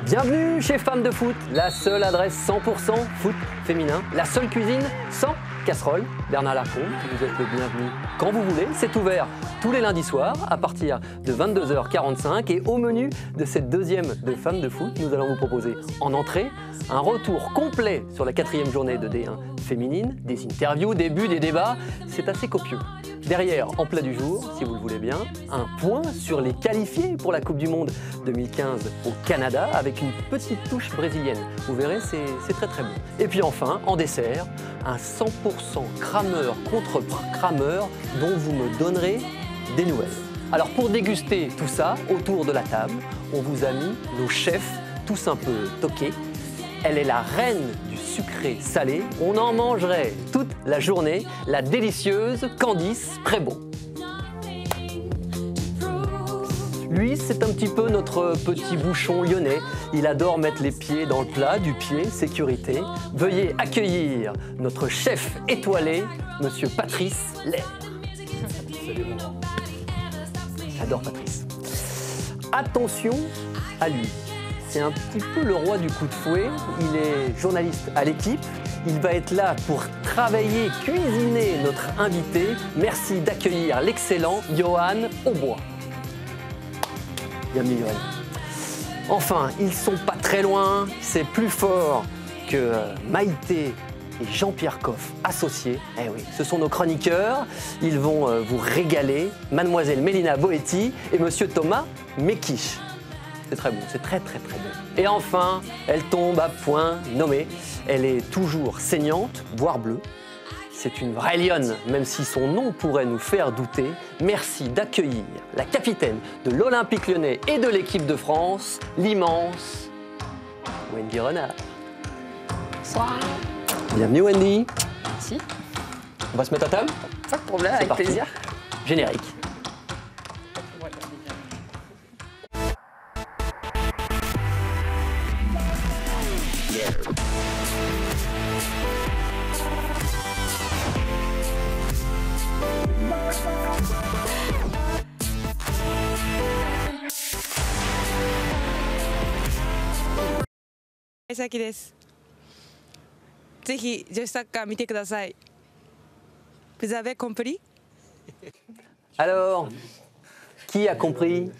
Bienvenue chez Femmes de Foot, la seule adresse 100% foot féminin, la seule cuisine sans casserole. Bernard Larcombe, vous êtes le bienvenu quand vous voulez. C'est ouvert tous les lundis soirs à partir de 22h45 et au menu de cette deuxième de Femmes de Foot, nous allons vous proposer en entrée un retour complet sur la 4e journée de D1 féminine, des interviews, des buts, des débats. C'est assez copieux. Derrière, en plat du jour, si vous le voulez bien, un point sur les qualifiés pour la Coupe du Monde 2015 au Canada avec une petite touche brésilienne. Vous verrez, c'est très très bon. Et puis enfin, en dessert, un 100% crameur contre crameur dont vous me donnerez des nouvelles. Alors pour déguster tout ça, autour de la table, on vous a mis nos chefs tous un peu toqués. Elle est la reine du sucré salé. On en mangerait toute la journée. La délicieuse Candice Prévost. Lui, c'est un petit peu notre petit bouchon lyonnais. Il adore mettre les pieds dans le plat, du pied, sécurité. Veuillez accueillir notre chef étoilé, Monsieur Patrice Lair. J'adore Patrice. Attention à lui. C'est un petit peu le roi du coup de fouet. Il est journaliste à l'équipe. Il va être là pour travailler, cuisiner notre invité. Merci d'accueillir l'excellent Johan Aubois. Bienvenue Johan. Enfin, ils sont pas très loin. C'est plus fort que Maïté et Jean-Pierre Coff associés. Eh oui, ce sont nos chroniqueurs. Ils vont vous régaler. Mademoiselle Mélina Boetti et Monsieur Thomas Mekisch. C'est très bon, c'est très très très bon. Et enfin, elle tombe à point nommé. Elle est toujours saignante, voire bleue. C'est une vraie lionne, même si son nom pourrait nous faire douter. Merci d'accueillir la capitaine de l'Olympique Lyonnais et de l'équipe de France, l'immense Wendy Renard. Bonsoir. Bienvenue Wendy. Merci. On va se mettre à table? Pas de problème, avec parti. plaisir. Générique. Aisaki desu. ぜひ女子サッカー見てください。Vous avez compris? Alors, qui a compris?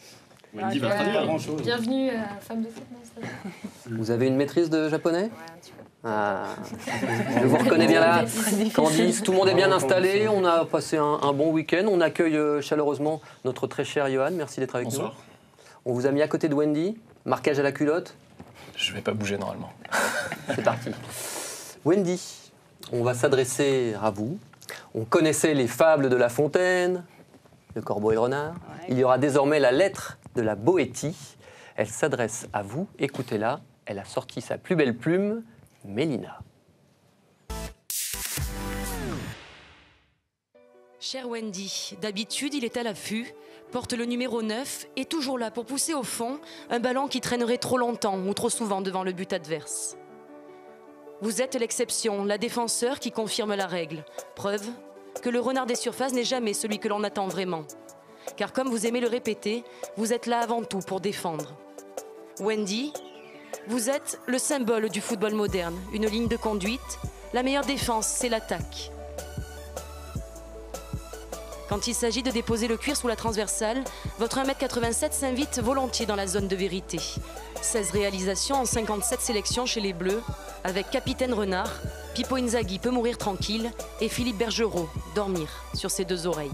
Wendy va traduire. Bienvenue à Femmes de Foot. Vous avez une maîtrise de japonais? Ouais, un petit peu. Ah, je vous reconnais bien là. Candice, tout le monde est bien installé. On a passé un bon week-end. On accueille chaleureusement notre très cher Johan. Merci d'être avec Bonsoir. nous. On vous a mis à côté de Wendy. Marquage à la culotte. Je vais pas bouger normalement. C'est parti. Wendy, on va s'adresser à vous. On connaissait les fables de La Fontaine, le corbeau et le renard. Ouais. Il y aura désormais la lettre de la Boétie. Elle s'adresse à vous. Écoutez-la. Elle a sorti sa plus belle plume, Mélina. Cher Wendy, d'habitude il est à l'affût, porte le numéro 9 et toujours là pour pousser au fond un ballon qui traînerait trop longtemps ou trop souvent devant le but adverse. Vous êtes l'exception, la défenseur qui confirme la règle. Preuve que le renard des surfaces n'est jamais celui que l'on attend vraiment. Car comme vous aimez le répéter, vous êtes là avant tout pour défendre. Wendy, vous êtes le symbole du football moderne, une ligne de conduite. La meilleure défense, c'est l'attaque. Quand il s'agit de déposer le cuir sous la transversale, votre 1m87 s'invite volontiers dans la zone de vérité. 16 réalisations en 57 sélections chez les Bleus, avec Capitaine Renard, Pippo Inzaghi peut mourir tranquille et Philippe Bergerot dormir sur ses deux oreilles.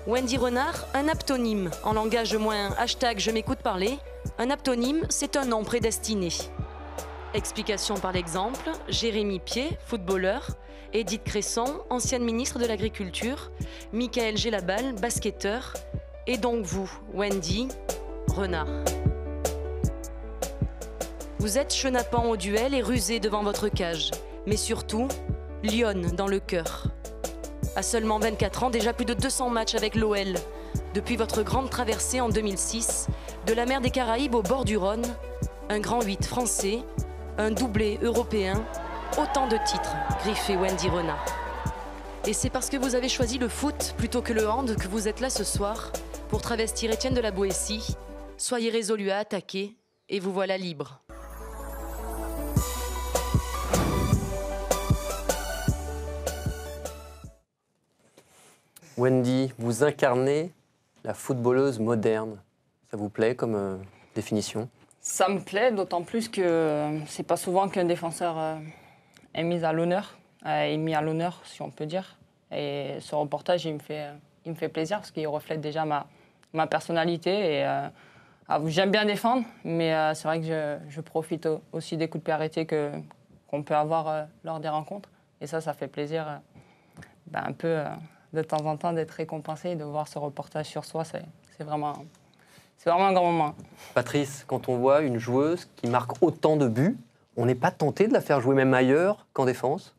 Wendy Renard, un aptonyme, en langage moins hashtag je m'écoute parler, un aptonyme, c'est un nom prédestiné. Explication par l'exemple, Jérémy Pied, footballeur, Édith Cresson, ancienne ministre de l'Agriculture, Michael Gélabal, basketteur, et donc vous, Wendy Renard. Vous êtes chenapan au duel et rusé devant votre cage, mais surtout, lionne dans le cœur. À seulement 24 ans, déjà plus de 200 matchs avec l'OL, depuis votre grande traversée en 2006, de la mer des Caraïbes au bord du Rhône, un grand 8 français, un doublé européen, autant de titres griffés Wendy Renard. Et c'est parce que vous avez choisi le foot plutôt que le hand que vous êtes là ce soir pour travestir Étienne de la Boétie. Soyez résolu à attaquer Et vous voilà libre. Wendy, vous incarnez la footballeuse moderne. Ça vous plaît comme définition? Ça me plaît, d'autant plus que c'est pas souvent qu'un défenseur est mis à l'honneur, si on peut dire. Et ce reportage, il me fait plaisir parce qu'il reflète déjà ma personnalité. Et, j'aime bien défendre, mais c'est vrai que je profite aussi des coups de pied arrêtés qu'on peut avoir lors des rencontres. Et ça fait plaisir un peu de temps en temps d'être récompensé et de voir ce reportage sur soi. C'est vraiment un grand moment. Patrice, quand on voit une joueuse qui marque autant de buts, on n'est pas tenté de la faire jouer même ailleurs qu'en défense?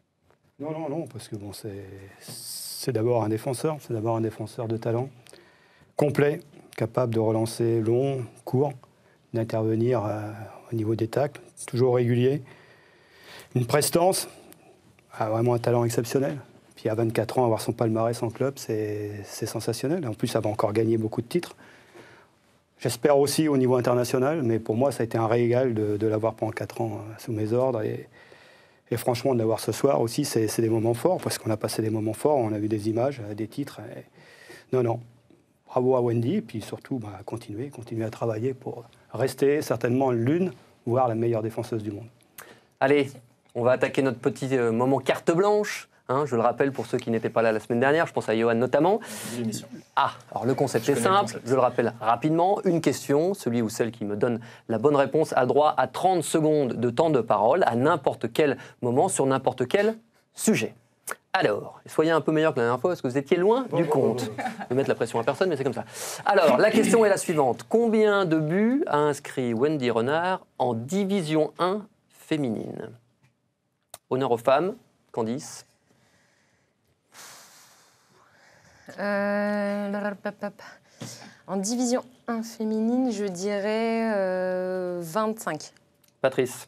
Non, parce que bon, c'est d'abord un défenseur, de talent, complet, capable de relancer long, court, d'intervenir au niveau des tacles, toujours régulier. Une prestance, vraiment un talent exceptionnel. Puis à 24 ans, avoir son palmarès en club, c'est sensationnel. En plus, elle va encore gagner beaucoup de titres. J'espère aussi au niveau international, mais pour moi, ça a été un régal de l'avoir pendant 4 ans sous mes ordres. Et franchement, de l'avoir ce soir aussi, c'est des moments forts, parce qu'on a passé des moments forts, on a vu des images, des titres. Non, bravo à Wendy, et puis surtout, continuer à travailler pour rester certainement l'une, voire la meilleure défenseuse du monde. Allez, on va attaquer notre petit moment carte blanche. Je le rappelle pour ceux qui n'étaient pas là la semaine dernière, je pense à Johan notamment. Alors le concept est simple, je le rappelle rapidement. Une question, celui ou celle qui me donne la bonne réponse a droit à 30 secondes de temps de parole à n'importe quel moment sur n'importe quel sujet. Alors, soyez un peu meilleur que la dernière fois parce que vous étiez loin du compte. Je vais mettre la pression à personne, mais c'est comme ça. Alors, la question est la suivante. Combien de buts a inscrit Wendy Renard en Division 1 féminine? Honneur aux femmes, Candice. En division 1 féminine, je dirais 25. Patrice.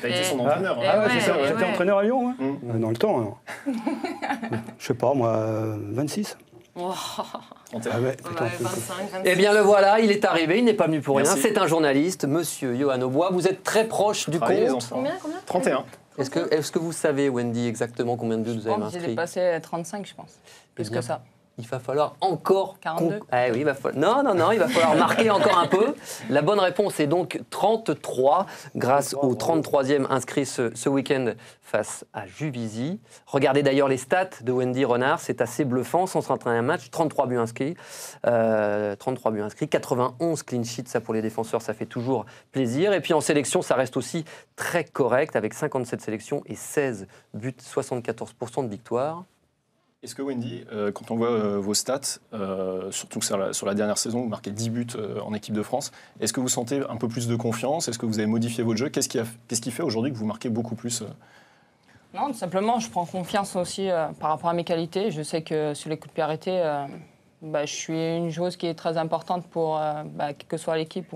T'as été son entraîneur. C'est ça, j'étais entraîneur à Lyon, dans le temps. Alors. Je sais pas, moi, 26. Eh bien le voilà, il est arrivé, il n'est pas venu pour rien. C'est un journaliste, monsieur Johan Aubois. Vous êtes très proche du compte. Combien 31. Est-ce que vous savez, Wendy, exactement combien de buts vous avez inscrits? J'ai dépassé 35, je pense. Plus que ça. Il va falloir encore... 42. Oui, il va falloir... Non, il va falloir marquer encore un peu. La bonne réponse est donc 33, grâce au 33e inscrit ce week-end face à Juvisy. Regardez d'ailleurs les stats de Wendy Renard, c'est assez bluffant, 131 matchs, 33 buts inscrits, 91 clean sheets, ça pour les défenseurs, ça fait toujours plaisir. Et puis en sélection, ça reste aussi très correct, avec 57 sélections et 16 buts, 74% de victoire. Est-ce que Wendy, quand on voit vos stats, surtout que sur la dernière saison, vous marquez 10 buts en équipe de France, est-ce que vous sentez un peu plus de confiance? Est-ce que vous avez modifié votre jeu? Qu'est-ce qui fait aujourd'hui que vous marquez beaucoup plus Non, tout simplement, je prends confiance aussi par rapport à mes qualités. Je sais que sur les coups de pied arrêtés, je suis une joueuse qui est très importante pour quelle que soit l'équipe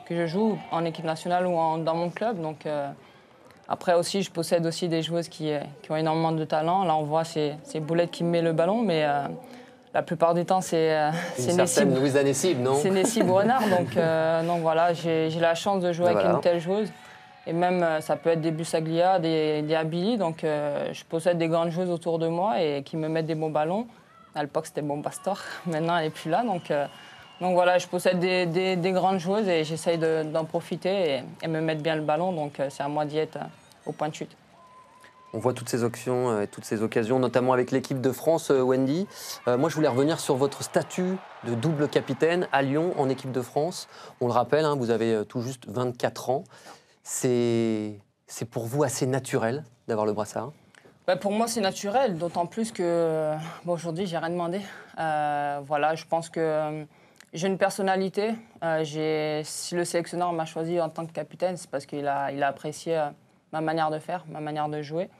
que je joue, en équipe nationale ou dans mon club. Donc, après aussi, je possède aussi des joueuses qui ont énormément de talent. Là, on voit, c'est Boulette qui me met le ballon, mais la plupart du temps, c'est Louisa Nessib, non? C'est Nessib Renard. Donc voilà, j'ai la chance de jouer avec une telle joueuse. Et même, ça peut être des Busaglia, des Abili. Donc, je possède des grandes joueuses autour de moi et qui me mettent des bons ballons. À l'époque, c'était Bombastor. Maintenant, elle n'est plus là. Donc voilà, je possède des grandes joueuses et j'essaye d'en profiter et me mettre bien le ballon. Donc, c'est à moi d'y être au point de chute. On voit toutes ces actions, toutes ces occasions, notamment avec l'équipe de France, Wendy. Moi, je voulais revenir sur votre statut de double capitaine à Lyon en équipe de France. On le rappelle, vous avez tout juste 24 ans. C'est pour vous assez naturel d'avoir le brassard? Pour moi, c'est naturel, d'autant plus que aujourd'hui, j'ai rien demandé. Voilà, je pense que j'ai une personnalité. Si le sélectionneur m'a choisi en tant que capitaine, c'est parce qu'il a apprécié ma manière de faire, ma manière de jouer.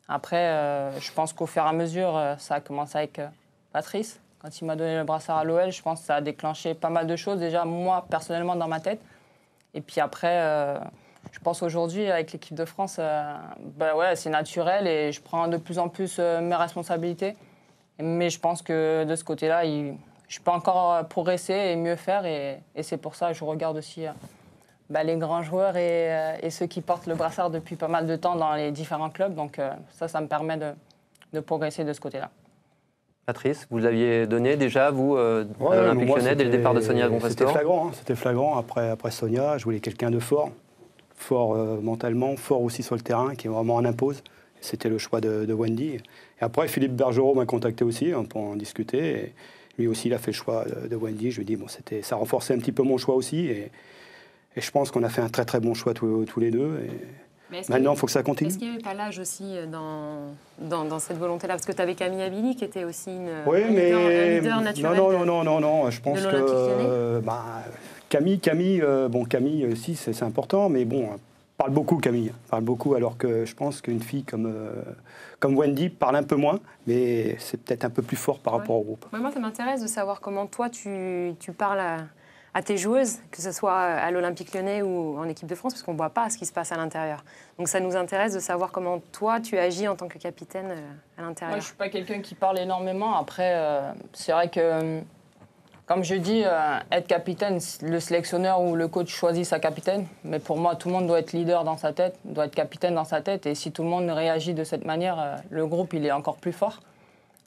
Après, je pense qu'au fur et à mesure, ça a commencé avec Patrice. Quand il m'a donné le brassard à l'OL, je pense que ça a déclenché pas mal de choses, déjà moi, personnellement, dans ma tête. Et puis après, je pense aujourd'hui, avec l'équipe de France, c'est naturel et je prends de plus en plus mes responsabilités. Mais je pense que de ce côté-là, je peux encore progresser et mieux faire. Et c'est pour ça que je regarde aussi les grands joueurs et ceux qui portent le brassard depuis pas mal de temps dans les différents clubs. Donc ça me permet de progresser de ce côté-là. Patrice, vous l'aviez donné déjà, vous, à l'Olympique Lyonnais, dès le départ de Sonia Agon-Pastore? C'était flagrant. Après Sonia, je voulais quelqu'un de fort mentalement, fort aussi sur le terrain, qui vraiment en impose. C'était le choix de Wendy. Et après, Philippe Bergerot m'a contacté aussi pour en discuter. Et lui aussi, il a fait le choix de Wendy. Je lui ai dit, ça renforçait un petit peu mon choix aussi. Et je pense qu'on a fait un très très bon choix tous les deux. Maintenant, il faut que ça continue. Est-ce qu'il n'y avait pas l'âge aussi dans cette volonté-là? Parce que tu avais Camille Abili qui était aussi un leader naturel. Non. Je pense que Camille aussi, c'est important. Mais bon, parle beaucoup, Camille. Parle beaucoup, alors que je pense qu'une fille comme Wendy parle un peu moins. Mais c'est peut-être un peu plus fort par rapport au groupe. Moi, ça m'intéresse de savoir comment toi, tu parles à tes joueuses, que ce soit à l'Olympique Lyonnais ou en équipe de France, parce qu'on ne voit pas ce qui se passe à l'intérieur. Donc ça nous intéresse de savoir comment toi, tu agis en tant que capitaine à l'intérieur. Moi, je ne suis pas quelqu'un qui parle énormément. Après, c'est vrai que, comme je dis, être capitaine, le sélectionneur ou le coach choisit sa capitaine. Mais pour moi, tout le monde doit être leader dans sa tête, doit être capitaine dans sa tête. Et si tout le monde réagit de cette manière, le groupe, il est encore plus fort.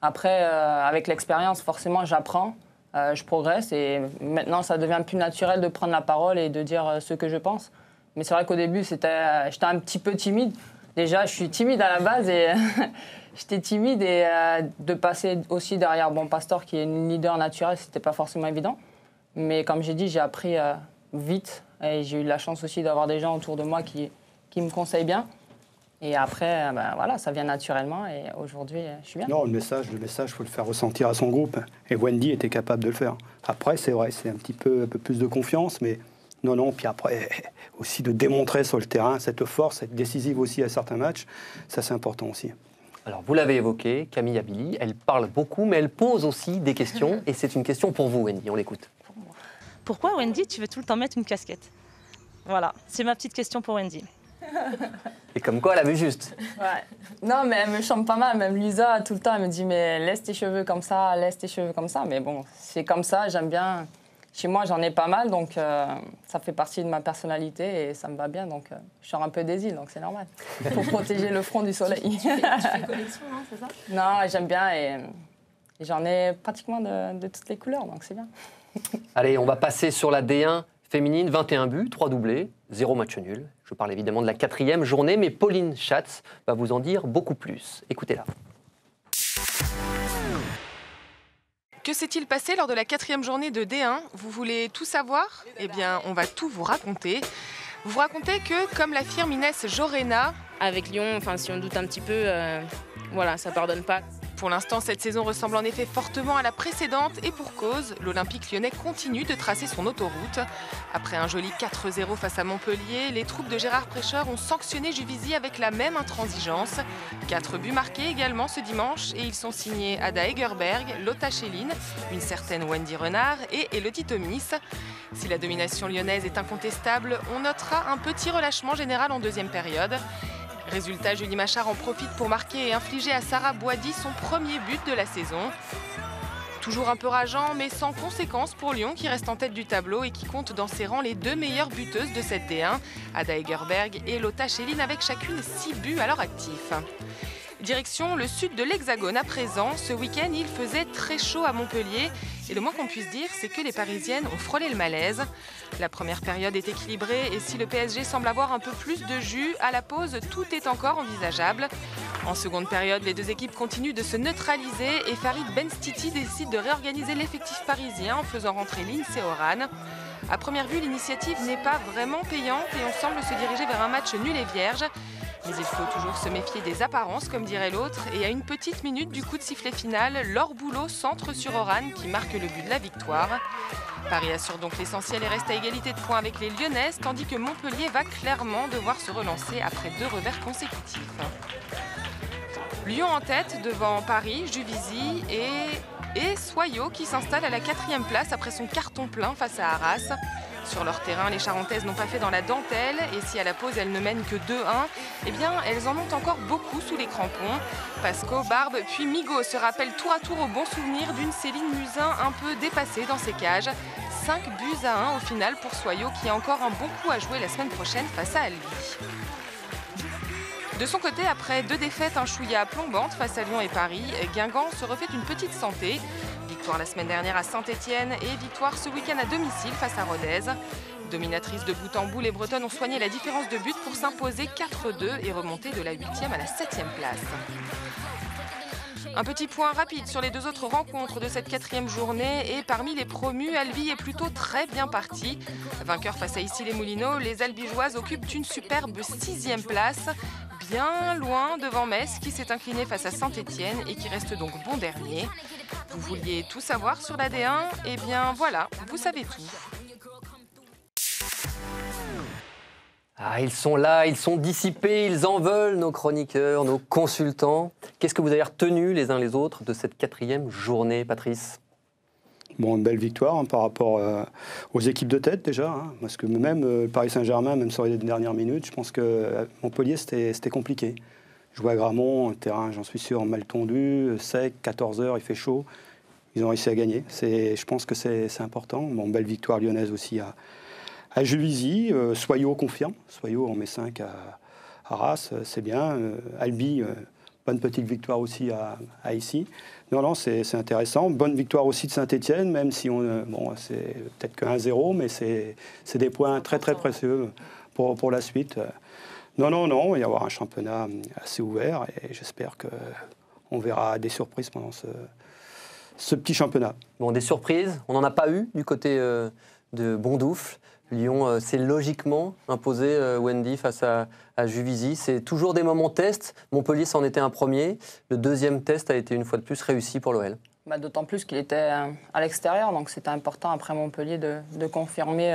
Après, avec l'expérience, forcément, j'apprends. Je progresse et maintenant ça devient plus naturel de prendre la parole et de dire ce que je pense. Mais c'est vrai qu'au début j'étais un petit peu timide. Déjà je suis timide à la base et j'étais timide et de passer aussi derrière Pastore qui est une leader naturelle, c'était pas forcément évident. Mais comme j'ai dit, j'ai appris vite et j'ai eu de la chance aussi d'avoir des gens autour de moi qui me conseillent bien. Et après, ça vient naturellement et aujourd'hui, je suis bien. Non, le message, il faut le faire ressentir à son groupe. Et Wendy était capable de le faire. Après, c'est vrai, c'est un peu plus de confiance, mais non. Puis après, aussi de démontrer sur le terrain cette force, être décisive aussi à certains matchs, ça c'est important aussi. Alors, vous l'avez évoqué, Camille Abili, elle parle beaucoup, mais elle pose aussi des questions. Et c'est une question pour vous, Wendy, on l'écoute. Pourquoi, Wendy, tu veux tout le temps mettre une casquette? Voilà, c'est ma petite question pour Wendy. Et comme quoi, elle a vu juste. Ouais. Non, mais elle me chante pas mal. Même Lisa, tout le temps, elle me dit mais laisse tes cheveux comme ça, laisse tes cheveux comme ça. Mais bon, c'est comme ça, j'aime bien. Chez moi, j'en ai pas mal, donc ça fait partie de ma personnalité et ça me va bien. Donc je sors un peu des îles, donc c'est normal. Pour protéger le front du soleil. Tu fais collection, hein, c'est ça? Non, j'aime bien et j'en ai pratiquement de toutes les couleurs, donc c'est bien. Allez, on va passer sur la D1 féminine. 21 buts, 3 doublés, 0 match nul. Je parle évidemment de la 4e journée, mais Pauline Schatz va vous en dire beaucoup plus. Écoutez-la. Que s'est-il passé lors de la 4e journée de D1? Vous voulez tout savoir? Eh bien, on va tout vous raconter. Vous racontez que, comme l'affirme Inès Jorena, avec Lyon, si on doute un petit peu, ça pardonne pas. Pour l'instant, cette saison ressemble en effet fortement à la précédente et pour cause, l'Olympique Lyonnais continue de tracer son autoroute. Après un joli 4-0 face à Montpellier, les troupes de Gérard Prêcheur ont sanctionné Juvisy avec la même intransigeance. 4 buts marqués également ce dimanche et ils sont signés Ada Egerberg, Lotta Schelin, une certaine Wendy Renard et Elodie Thomis. Si la domination lyonnaise est incontestable, on notera un petit relâchement général en deuxième période. Résultat, Julie Machard en profite pour marquer et infliger à Sarah Boidi son premier but de la saison. Toujours un peu rageant, mais sans conséquence pour Lyon qui reste en tête du tableau et qui compte dans ses rangs les 2 meilleures buteuses de cette D1, Ada Egerberg et Lotta Schelin avec chacune 6 buts à leur actif. Direction le sud de l'Hexagone à présent. Ce week-end, il faisait très chaud à Montpellier. Et le moins qu'on puisse dire, c'est que les Parisiennes ont frôlé le malaise. La première période est équilibrée et si le PSG semble avoir un peu plus de jus, à la pause, tout est encore envisageable. En seconde période, les deux équipes continuent de se neutraliser et Farid Benstiti décide de réorganiser l'effectif parisien en faisant rentrer Lindsay Oran. À première vue, l'initiative n'est pas vraiment payante et on semble se diriger vers un match nul et vierge. Mais il faut toujours se méfier des apparences, comme dirait l'autre. Et à une petite minute du coup de sifflet final, Laure Boulot centre sur Oran qui marque le but de la victoire. Paris assure donc l'essentiel et reste à égalité de points avec les Lyonnaises, tandis que Montpellier va clairement devoir se relancer après 2 revers consécutifs. Lyon en tête devant Paris, Juvisy et Soyaux qui s'installe à la 4e place après son carton plein face à Arras. Sur leur terrain, les Charentaises n'ont pas fait dans la dentelle et si à la pause elles ne mènent que 2-1, eh bien elles en ont encore beaucoup sous les crampons. Pasco, Barbe puis Migo se rappellent tour à tour au bon souvenir d'une Céline Musin un peu dépassée dans ses cages. 5-1 au final pour Soyaux qui a encore un bon coup à jouer la semaine prochaine face à Albi. De son côté, après 2 défaites, un chouïa plombante face à Lyon et Paris, Guingamp se refait une petite santé. Victoire la semaine dernière à Saint-Étienne et victoire ce week-end à domicile face à Rodez. Dominatrices de bout en bout, les Bretonnes ont soigné la différence de but pour s'imposer 4-2 et remonter de la 8e à la 7e place. Un petit point rapide sur les 2 autres rencontres de cette 4e journée et parmi les promus, Albi est plutôt très bien parti. Vainqueur face à Issy-les-Moulineaux, les Albigeoises occupent une superbe 6e place, bien loin devant Metz qui s'est incliné face à Saint-Étienne et qui reste donc bon dernier. Vous vouliez tout savoir sur la D1 ? Eh bien voilà, vous savez tout. Ah, ils sont là, ils sont dissipés, ils en veulent, nos chroniqueurs, nos consultants. Qu'est-ce que vous avez retenu les uns les autres de cette 4e journée, Patrice ? Bon, une belle victoire hein, par rapport aux équipes de tête déjà. Hein, parce que même Paris Saint-Germain, même sur les dernières minutes, je pense que Montpellier, c'était compliqué. Jouer à Gramont, un terrain, j'en suis sûr, mal tondu, sec, 14 heures, il fait chaud. Ils ont réussi à gagner. Je pense que c'est important. Bon, belle victoire lyonnaise aussi à Juvisy. Soyaux confirme. Soyaux en met 5 à Arras, c'est bien. Albi, bonne petite victoire aussi à Issy. Non, c'est intéressant. Bonne victoire aussi de Saint-Étienne, même si c'est peut-être que 1-0, mais c'est des points très très précieux pour la suite. Non, il va y avoir un championnat assez ouvert et j'espère qu'on verra des surprises pendant ce petit championnat. Bon, des surprises, on n'en a pas eu du côté de Bondoufle. Lyon s'est logiquement imposé Wendy face à Juvisy. C'est toujours des moments test. Montpellier s'en était un premier. Le 2e test a été une fois de plus réussi pour l'OL. D'autant plus qu'il était à l'extérieur, donc c'était important après Montpellier de confirmer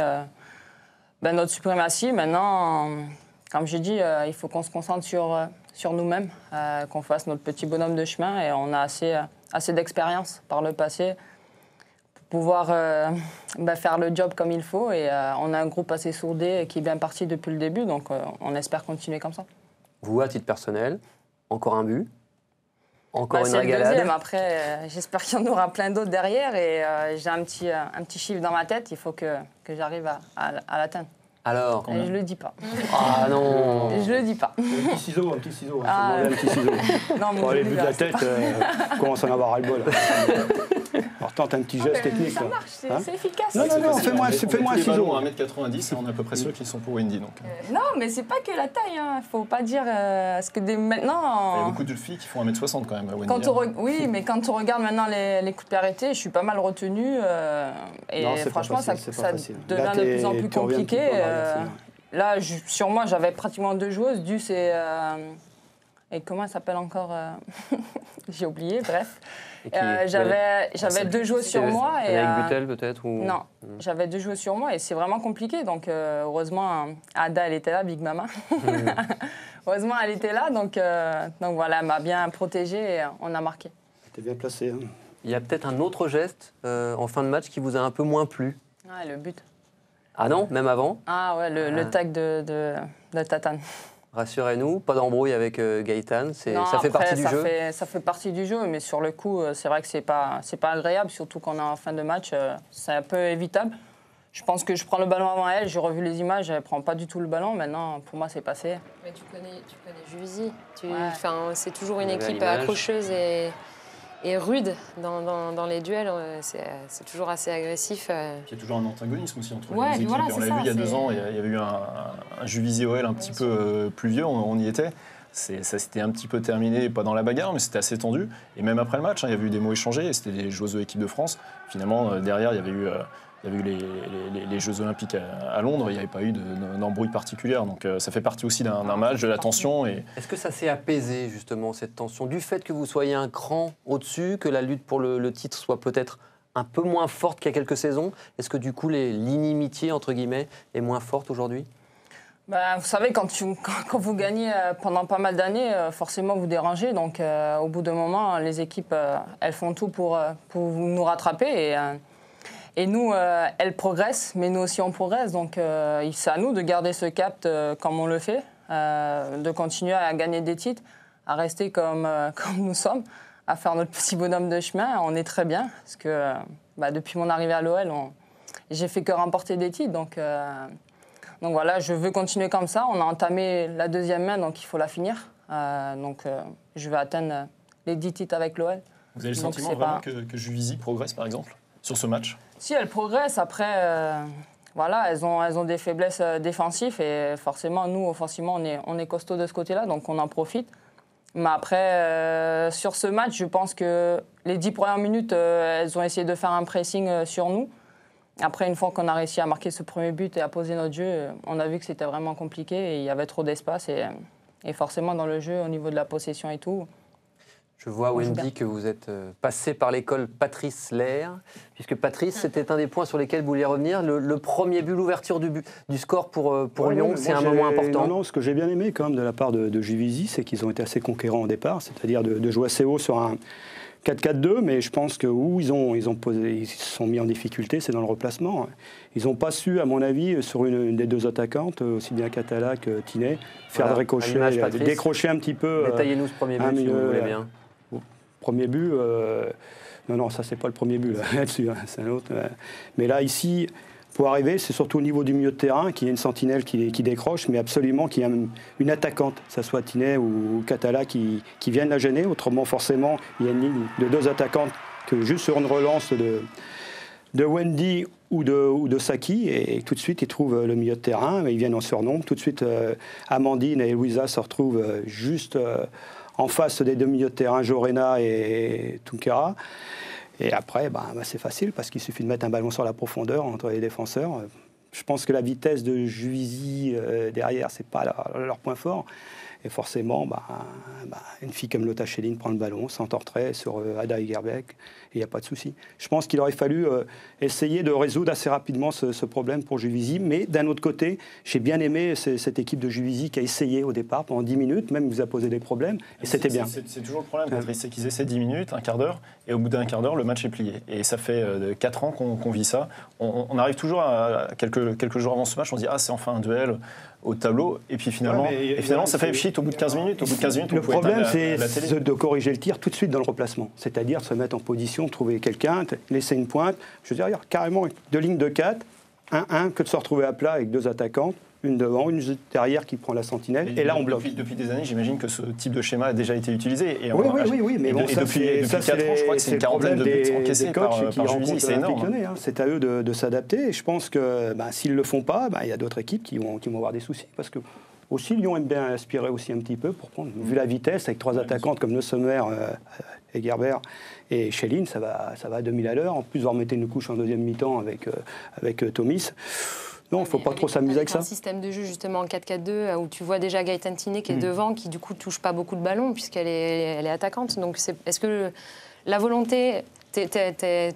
notre suprématie. Maintenant, comme j'ai dit, il faut qu'on se concentre sur nous-mêmes, qu'on fasse notre petit bonhomme de chemin et on a assez d'expérience par le passé pour pouvoir faire le job comme il faut. Et on a un groupe assez soudé qui est bien parti depuis le début, donc on espère continuer comme ça. Vous, à titre personnel, encore un but, encore une régalade. C'est le 2e, après j'espère qu'il y en aura plein d'autres derrière et j'ai un petit chiffre dans ma tête, il faut que j'arrive à l'atteindre. Alors, et je le dis pas. Ah non. Je le dis pas. Un petit ciseau. Un petit ciseau. Non, mais les buts de la tête, commence à en avoir ras-le-bol. Alors tente un petit geste technique. Ça marche, c'est efficace. Non, fais-moi un ciseau. On est 1m90 et on est à peu près ceux qui sont pour Wendy. Donc. Non, mais c'est pas que la taille. Hein. Faut pas dire ce que maintenant. Il y a beaucoup de filles qui font 1m60 quand même. Wendy, oui, mais quand on regarde maintenant les coups de pied arrêtés, je suis pas mal retenue. Et franchement, ça devient de plus en plus compliqué. Là, sur moi, j'avais pratiquement 2 joueuses. Duce et comment elle s'appelle encore J'ai oublié, bref. J'avais 2 joueuses sur moi. Avec Butel peut-être ou... Non, j'avais 2 joueuses sur moi et c'est vraiment compliqué. Donc heureusement, Ada, elle était là, Big Mama. Heureusement, elle était là. Donc voilà, elle m'a bien protégée et on a marqué. T'es bien placé. Hein. Il y a peut-être un autre geste en fin de match qui vous a un peu moins plu. Ah, le but. Ah non, même avant ? Ah ouais, le tag de Tatane. Rassurez-nous, pas d'embrouille avec Gaëtan, ça fait partie du jeu. Ça fait partie du jeu, mais sur le coup, c'est vrai que c'est pas agréable, surtout qu'on est en fin de match, c'est un peu évitable. Je pense que je prends le ballon avant elle, j'ai revu les images, elle prend pas du tout le ballon, maintenant pour moi c'est passé. Mais tu connais Juvisy, c'est toujours une équipe accrocheuse et rude dans les duels, c'est toujours assez agressif. Il y a toujours un antagonisme aussi entre les équipes. On l'a vu il y a 2 ans, il y avait eu un Juvisy-OL un petit peu plus vieux, on y était. Ça s'était un petit peu terminé, pas dans la bagarre, mais c'était assez tendu. Et même après le match, il y avait eu des mots échangés, et c'était des joueuses de l'équipe de France. Finalement, derrière, il y avait eu les Jeux Olympiques à Londres, il n'y avait pas eu d'embrouille particulière. Donc ça fait partie aussi d'un match, de la tension. Est-ce que ça s'est apaisé, justement, cette tension, du fait que vous soyez un cran au-dessus, que la lutte pour le titre soit peut-être un peu moins forte qu'il y a quelques saisons ? Est-ce que du coup, l'inimitié, entre guillemets, est moins forte aujourd'hui ? Vous savez, quand vous gagnez pendant pas mal d'années, forcément vous dérangez. Donc au bout d'un moment, les équipes, elles font tout pour nous rattraper. Et nous, elle progresse, mais nous aussi on progresse. Donc c'est à nous de garder ce cap comme on le fait, de continuer à gagner des titres, à rester comme nous sommes, à faire notre petit bonhomme de chemin. On est très bien, parce que depuis mon arrivée à l'OL, j'ai fait que remporter des titres. Donc voilà, je veux continuer comme ça. On a entamé la 2e main, donc il faut la finir. Je vais atteindre les 10 titres avec l'OL. Vous avez le sentiment vraiment que Juvisy progresse, par exemple, sur ce match? Si, elle progresse. Après, voilà, elles ont des faiblesses défensives et forcément, nous, offensivement, on est costaud de ce côté-là, donc on en profite. Mais après, sur ce match, je pense que les 10 premières minutes, elles ont essayé de faire un pressing sur nous. Après, une fois qu'on a réussi à marquer ce premier but et à poser notre jeu, on a vu que c'était vraiment compliqué et il y avait trop d'espace. Et forcément, dans le jeu, au niveau de la possession et tout... Je vois, Wendy, que vous êtes passé par l'école Patrice Lair, puisque Patrice, c'était un des points sur lesquels vous vouliez revenir. Le premier but, l'ouverture du score pour Lyon, c'est un moment important. Non, ce que j'ai bien aimé quand même de la part de Juvisy, c'est qu'ils ont été assez conquérants au départ, c'est-à-dire de jouer assez haut sur un 4-4-2, mais je pense que où ils se sont mis en difficulté, c'est dans le replacement. Ils n'ont pas su, à mon avis, sur une des 2 attaquantes, aussi bien Catala que Tiné, faire de décrocher un petit peu. Détaillez-nous ce premier but, si vous voulez bien. Premier but, non, ça c'est pas le premier but là-dessus, c'est un autre. Mais là, ici, pour arriver, c'est surtout au niveau du milieu de terrain qu'il y a une sentinelle qui décroche, mais absolument qu'il y a une attaquante, que ce soit Tiné ou Catala, qui viennent la gêner. Autrement, forcément, il y a une ligne de 2 attaquantes que juste sur une relance de Wendy ou de Saki, et tout de suite, ils trouvent le milieu de terrain, mais ils viennent en surnombre. Tout de suite, Amandine et Louisa se retrouvent juste... en face des 2 milieux de terrain, Jorena et Tunkara. Et après, c'est facile parce qu'il suffit de mettre un ballon sur la profondeur entre les défenseurs. Je pense que la vitesse de Juvisy derrière, c'est pas leur point fort. Et forcément, une fille comme Lotta Schelling prend le ballon, s'entortrait sur Ada Egerberg, et il n'y a pas de souci. Je pense qu'il aurait fallu essayer de résoudre assez rapidement ce problème pour Juvisy. Mais d'un autre côté, j'ai bien aimé cette équipe de Juvisy qui a essayé au départ, pendant 10 minutes, même vous a posé des problèmes, et c'était bien. C'est toujours le problème, Patrice, c'est qu'ils essaient 10 minutes, un quart d'heure, et au bout d'un quart d'heure, le match est plié. Et ça fait 4 ans qu'on vit ça. On arrive toujours à quelques jours avant ce match, on se dit « Ah, c'est enfin un duel ». Au tableau, et puis finalement, ça fait pchit au bout de 15 minutes. Au bout de 15 minutes, le problème, c'est de corriger le tir tout de suite dans le replacement. C'est-à-dire se mettre en position, trouver quelqu'un, laisser une pointe. Je veux dire, carrément 2 lignes de 4, 1-1, que de se retrouver à plat avec 2 attaquantes, une devant, une derrière qui prend la sentinelle, et là on bloque. Depuis des années, j'imagine que ce type de schéma a déjà été utilisé. Et oui, mais bon, depuis 4 ans, je crois que c'est une quarantaine de buts encaissés par Juvisy, c'est énorme. C'est à eux de s'adapter, et je pense que s'ils ne le font pas, il y a d'autres équipes qui vont avoir des soucis, parce que aussi Lyon aime bien aspirer aussi un petit peu, pour prendre, vu la vitesse, avec 3 attaquantes comme Le Sommer, Egerberg et Schelling, ça va à 2000 à l'heure. En plus, vous remettez une couche en deuxième mi-temps avec Thomis. Non, il ne faut pas trop s'amuser avec ça. Un système de jeu justement en 4-4-2 où tu vois déjà Gaëtan Tiné qui est devant, qui du coup ne touche pas beaucoup de ballons puisqu'elle est attaquante. Donc est-ce que la volonté, c'est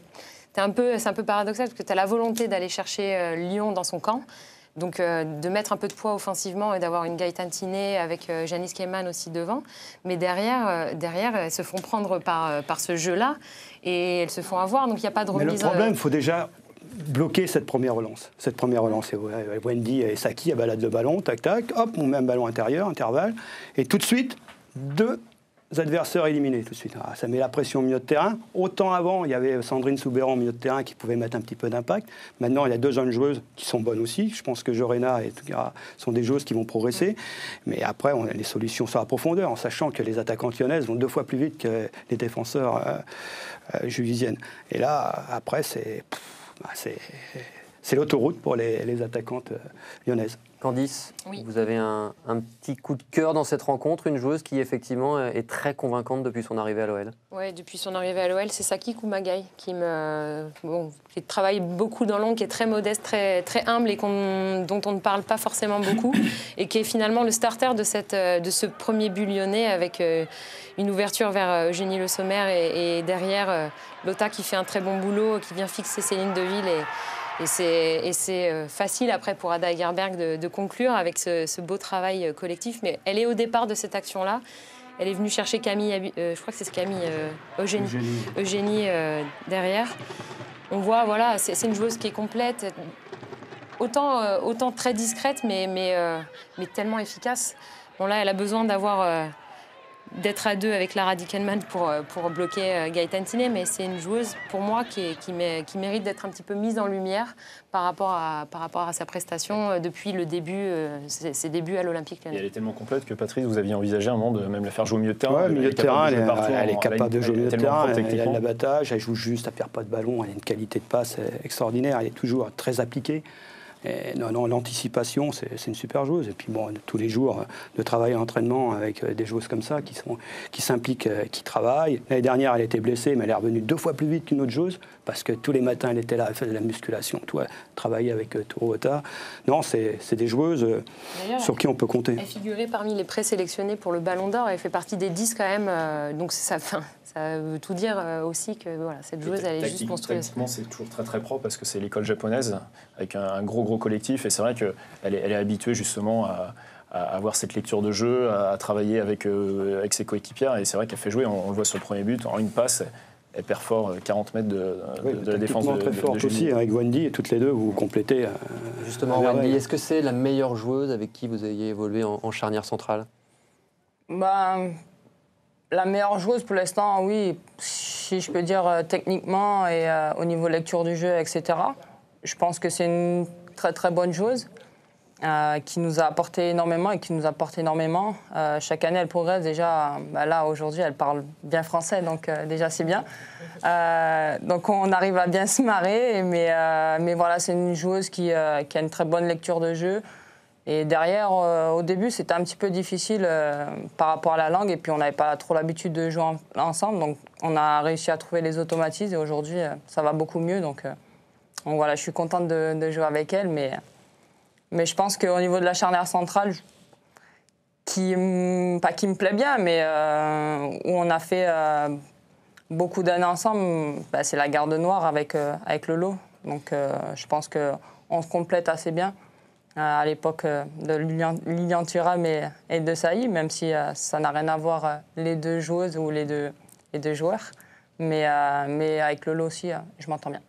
un peu paradoxal parce que tu as la volonté d'aller chercher Lyon dans son camp, donc de mettre un peu de poids offensivement et d'avoir une Gaëtan Tiné avec Janice Keyman aussi devant, mais derrière elles se font prendre par ce jeu-là et elles se font avoir, donc il n'y a pas de remise. Mais le problème, il faut déjà bloquer cette première relance. Cette première relance, Wendy et Saki baladent le ballon, tac, tac, hop, on met un ballon intérieur, intervalle, et tout de suite, 2 adversaires éliminés, tout de suite. Alors, ça met la pression au milieu de terrain. Autant avant, il y avait Sandrine Soubéran au milieu de terrain qui pouvait mettre un petit peu d'impact. Maintenant, il y a 2 jeunes joueuses qui sont bonnes aussi. Je pense que Jorena et Tunkara sont des joueuses qui vont progresser. Mais après, on a les solutions sur la profondeur, en sachant que les attaquantes lyonnaises vont 2 fois plus vite que les défenseurs juvisiennes. Et là, après, c'est l'autoroute pour les attaquantes lyonnaises. Candice, oui. Vous avez un petit coup de cœur dans cette rencontre, une joueuse qui effectivement est très convaincante depuis son arrivée à l'OL. Oui, depuis son arrivée à l'OL, c'est Saki Koumagaï qui travaille beaucoup dans l'ombre, qui est très modeste, très, très humble et dont on ne parle pas forcément beaucoup et qui est finalement le starter de ce premier but lyonnais avec une ouverture vers Eugénie Le Sommer et derrière Lotta qui fait un très bon boulot, qui vient fixer ses lignes de ville et c'est facile après pour Ada Egerberg de conclure avec ce beau travail collectif. Mais elle est au départ de cette action-là. Elle est venue chercher Camille, je crois que c'est Camille, Eugénie derrière. On voit, voilà, c'est une joueuse qui est complète, autant très discrète, mais tellement efficace. Bon, là, elle a besoin d'être à deux avec Lara Dickenman pour bloquer Gaëtane Thiné, mais c'est une joueuse, pour moi, qui mérite d'être un petit peu mise en lumière par rapport à sa prestation depuis le début, ses débuts à l'Olympique Lyonnais. Et elle est tellement complète que, Patrice, vous aviez envisagé un moment de même la faire jouer au milieu de terrain. Oui, milieu de terrain, elle est capable de jouer au milieu de terrain, elle a de l'abattage, elle joue juste, elle ne perd pas de ballon, elle a une qualité de passe extraordinaire, elle est toujours très appliquée. Et non, l'anticipation, c'est une super joueuse. Et puis bon, tous les jours de travail et d'entraînement avec des joueuses comme ça qui s'impliquent, qui travaillent. L'année dernière, elle était blessée, mais elle est revenue 2 fois plus vite qu'une autre joueuse parce que tous les matins, elle était là, elle faisait de la musculation, travaillait avec Tourota. Non, c'est des joueuses sur qui on peut compter. Elle figurait parmi les présélectionnés pour le Ballon d'Or. Elle fait partie des 10 quand même. Donc ça veut tout dire aussi que voilà, cette joueuse, elle est juste monstrueuse. Tactiquement, c'est toujours très très propre parce que c'est l'école japonaise avec un gros collectif. Et c'est vrai qu'elle est habituée justement à avoir cette lecture de jeu, à travailler avec ses coéquipières. Et c'est vrai qu'elle fait jouer, on le voit sur le premier but, en une passe, elle perfore 40 mètres de la défense de très forte aussi, avec Wendy, et toutes les deux, vous complétez. Justement, Wendy, est-ce que c'est la meilleure joueuse avec qui vous ayez évolué en charnière centrale? La meilleure joueuse pour l'instant, oui, si je peux dire techniquement et au niveau lecture du jeu, etc. Je pense que c'est une très très bonne joueuse qui nous a apporté énormément et qui nous apporte énormément. Chaque année, elle progresse. Déjà, là, aujourd'hui, elle parle bien français, donc déjà, c'est bien. Donc, on arrive à bien se marrer. Mais voilà, c'est une joueuse qui a une très bonne lecture de jeu. Et derrière, au début, c'était un petit peu difficile par rapport à la langue. Et puis, on n'avait pas trop l'habitude de jouer ensemble. Donc, on a réussi à trouver les automatismes. Et aujourd'hui, ça va beaucoup mieux. Donc voilà, je suis contente de jouer avec elle. Mais je pense qu'au niveau de la charnière centrale, pas qui me plaît bien, mais où on a fait beaucoup d'années ensemble, c'est la garde noire avec Lolo. Donc, je pense qu'on se complète assez bien. À l'époque de Lilian Thuram et de Saï, même si ça n'a rien à voir les deux joueuses ou les deux joueurs. Mais avec Lolo aussi, je m'entends bien.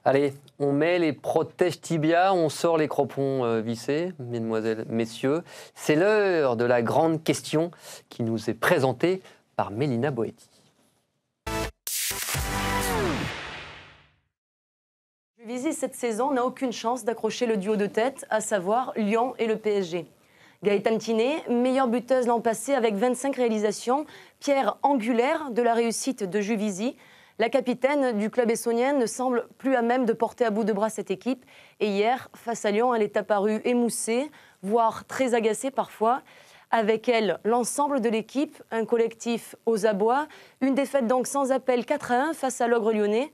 Allez, on met les protèges tibia, on sort les crampons vissés, mesdemoiselles, messieurs. C'est l'heure de la grande question qui nous est présentée par Mélina Boetti. Juvisy, cette saison, n'a aucune chance d'accrocher le duo de tête, à savoir Lyon et le PSG. Gaëtane Thiné, meilleure buteuse l'an passé avec 25 réalisations, pierre angulaire de la réussite de Juvisy. La capitaine du club essonien ne semble plus à même de porter à bout de bras cette équipe. Et hier, face à Lyon, elle est apparue émoussée, voire très agacée parfois. Avec elle, l'ensemble de l'équipe, un collectif aux abois. Une défaite donc sans appel 4-1 face à l'Ogre lyonnais.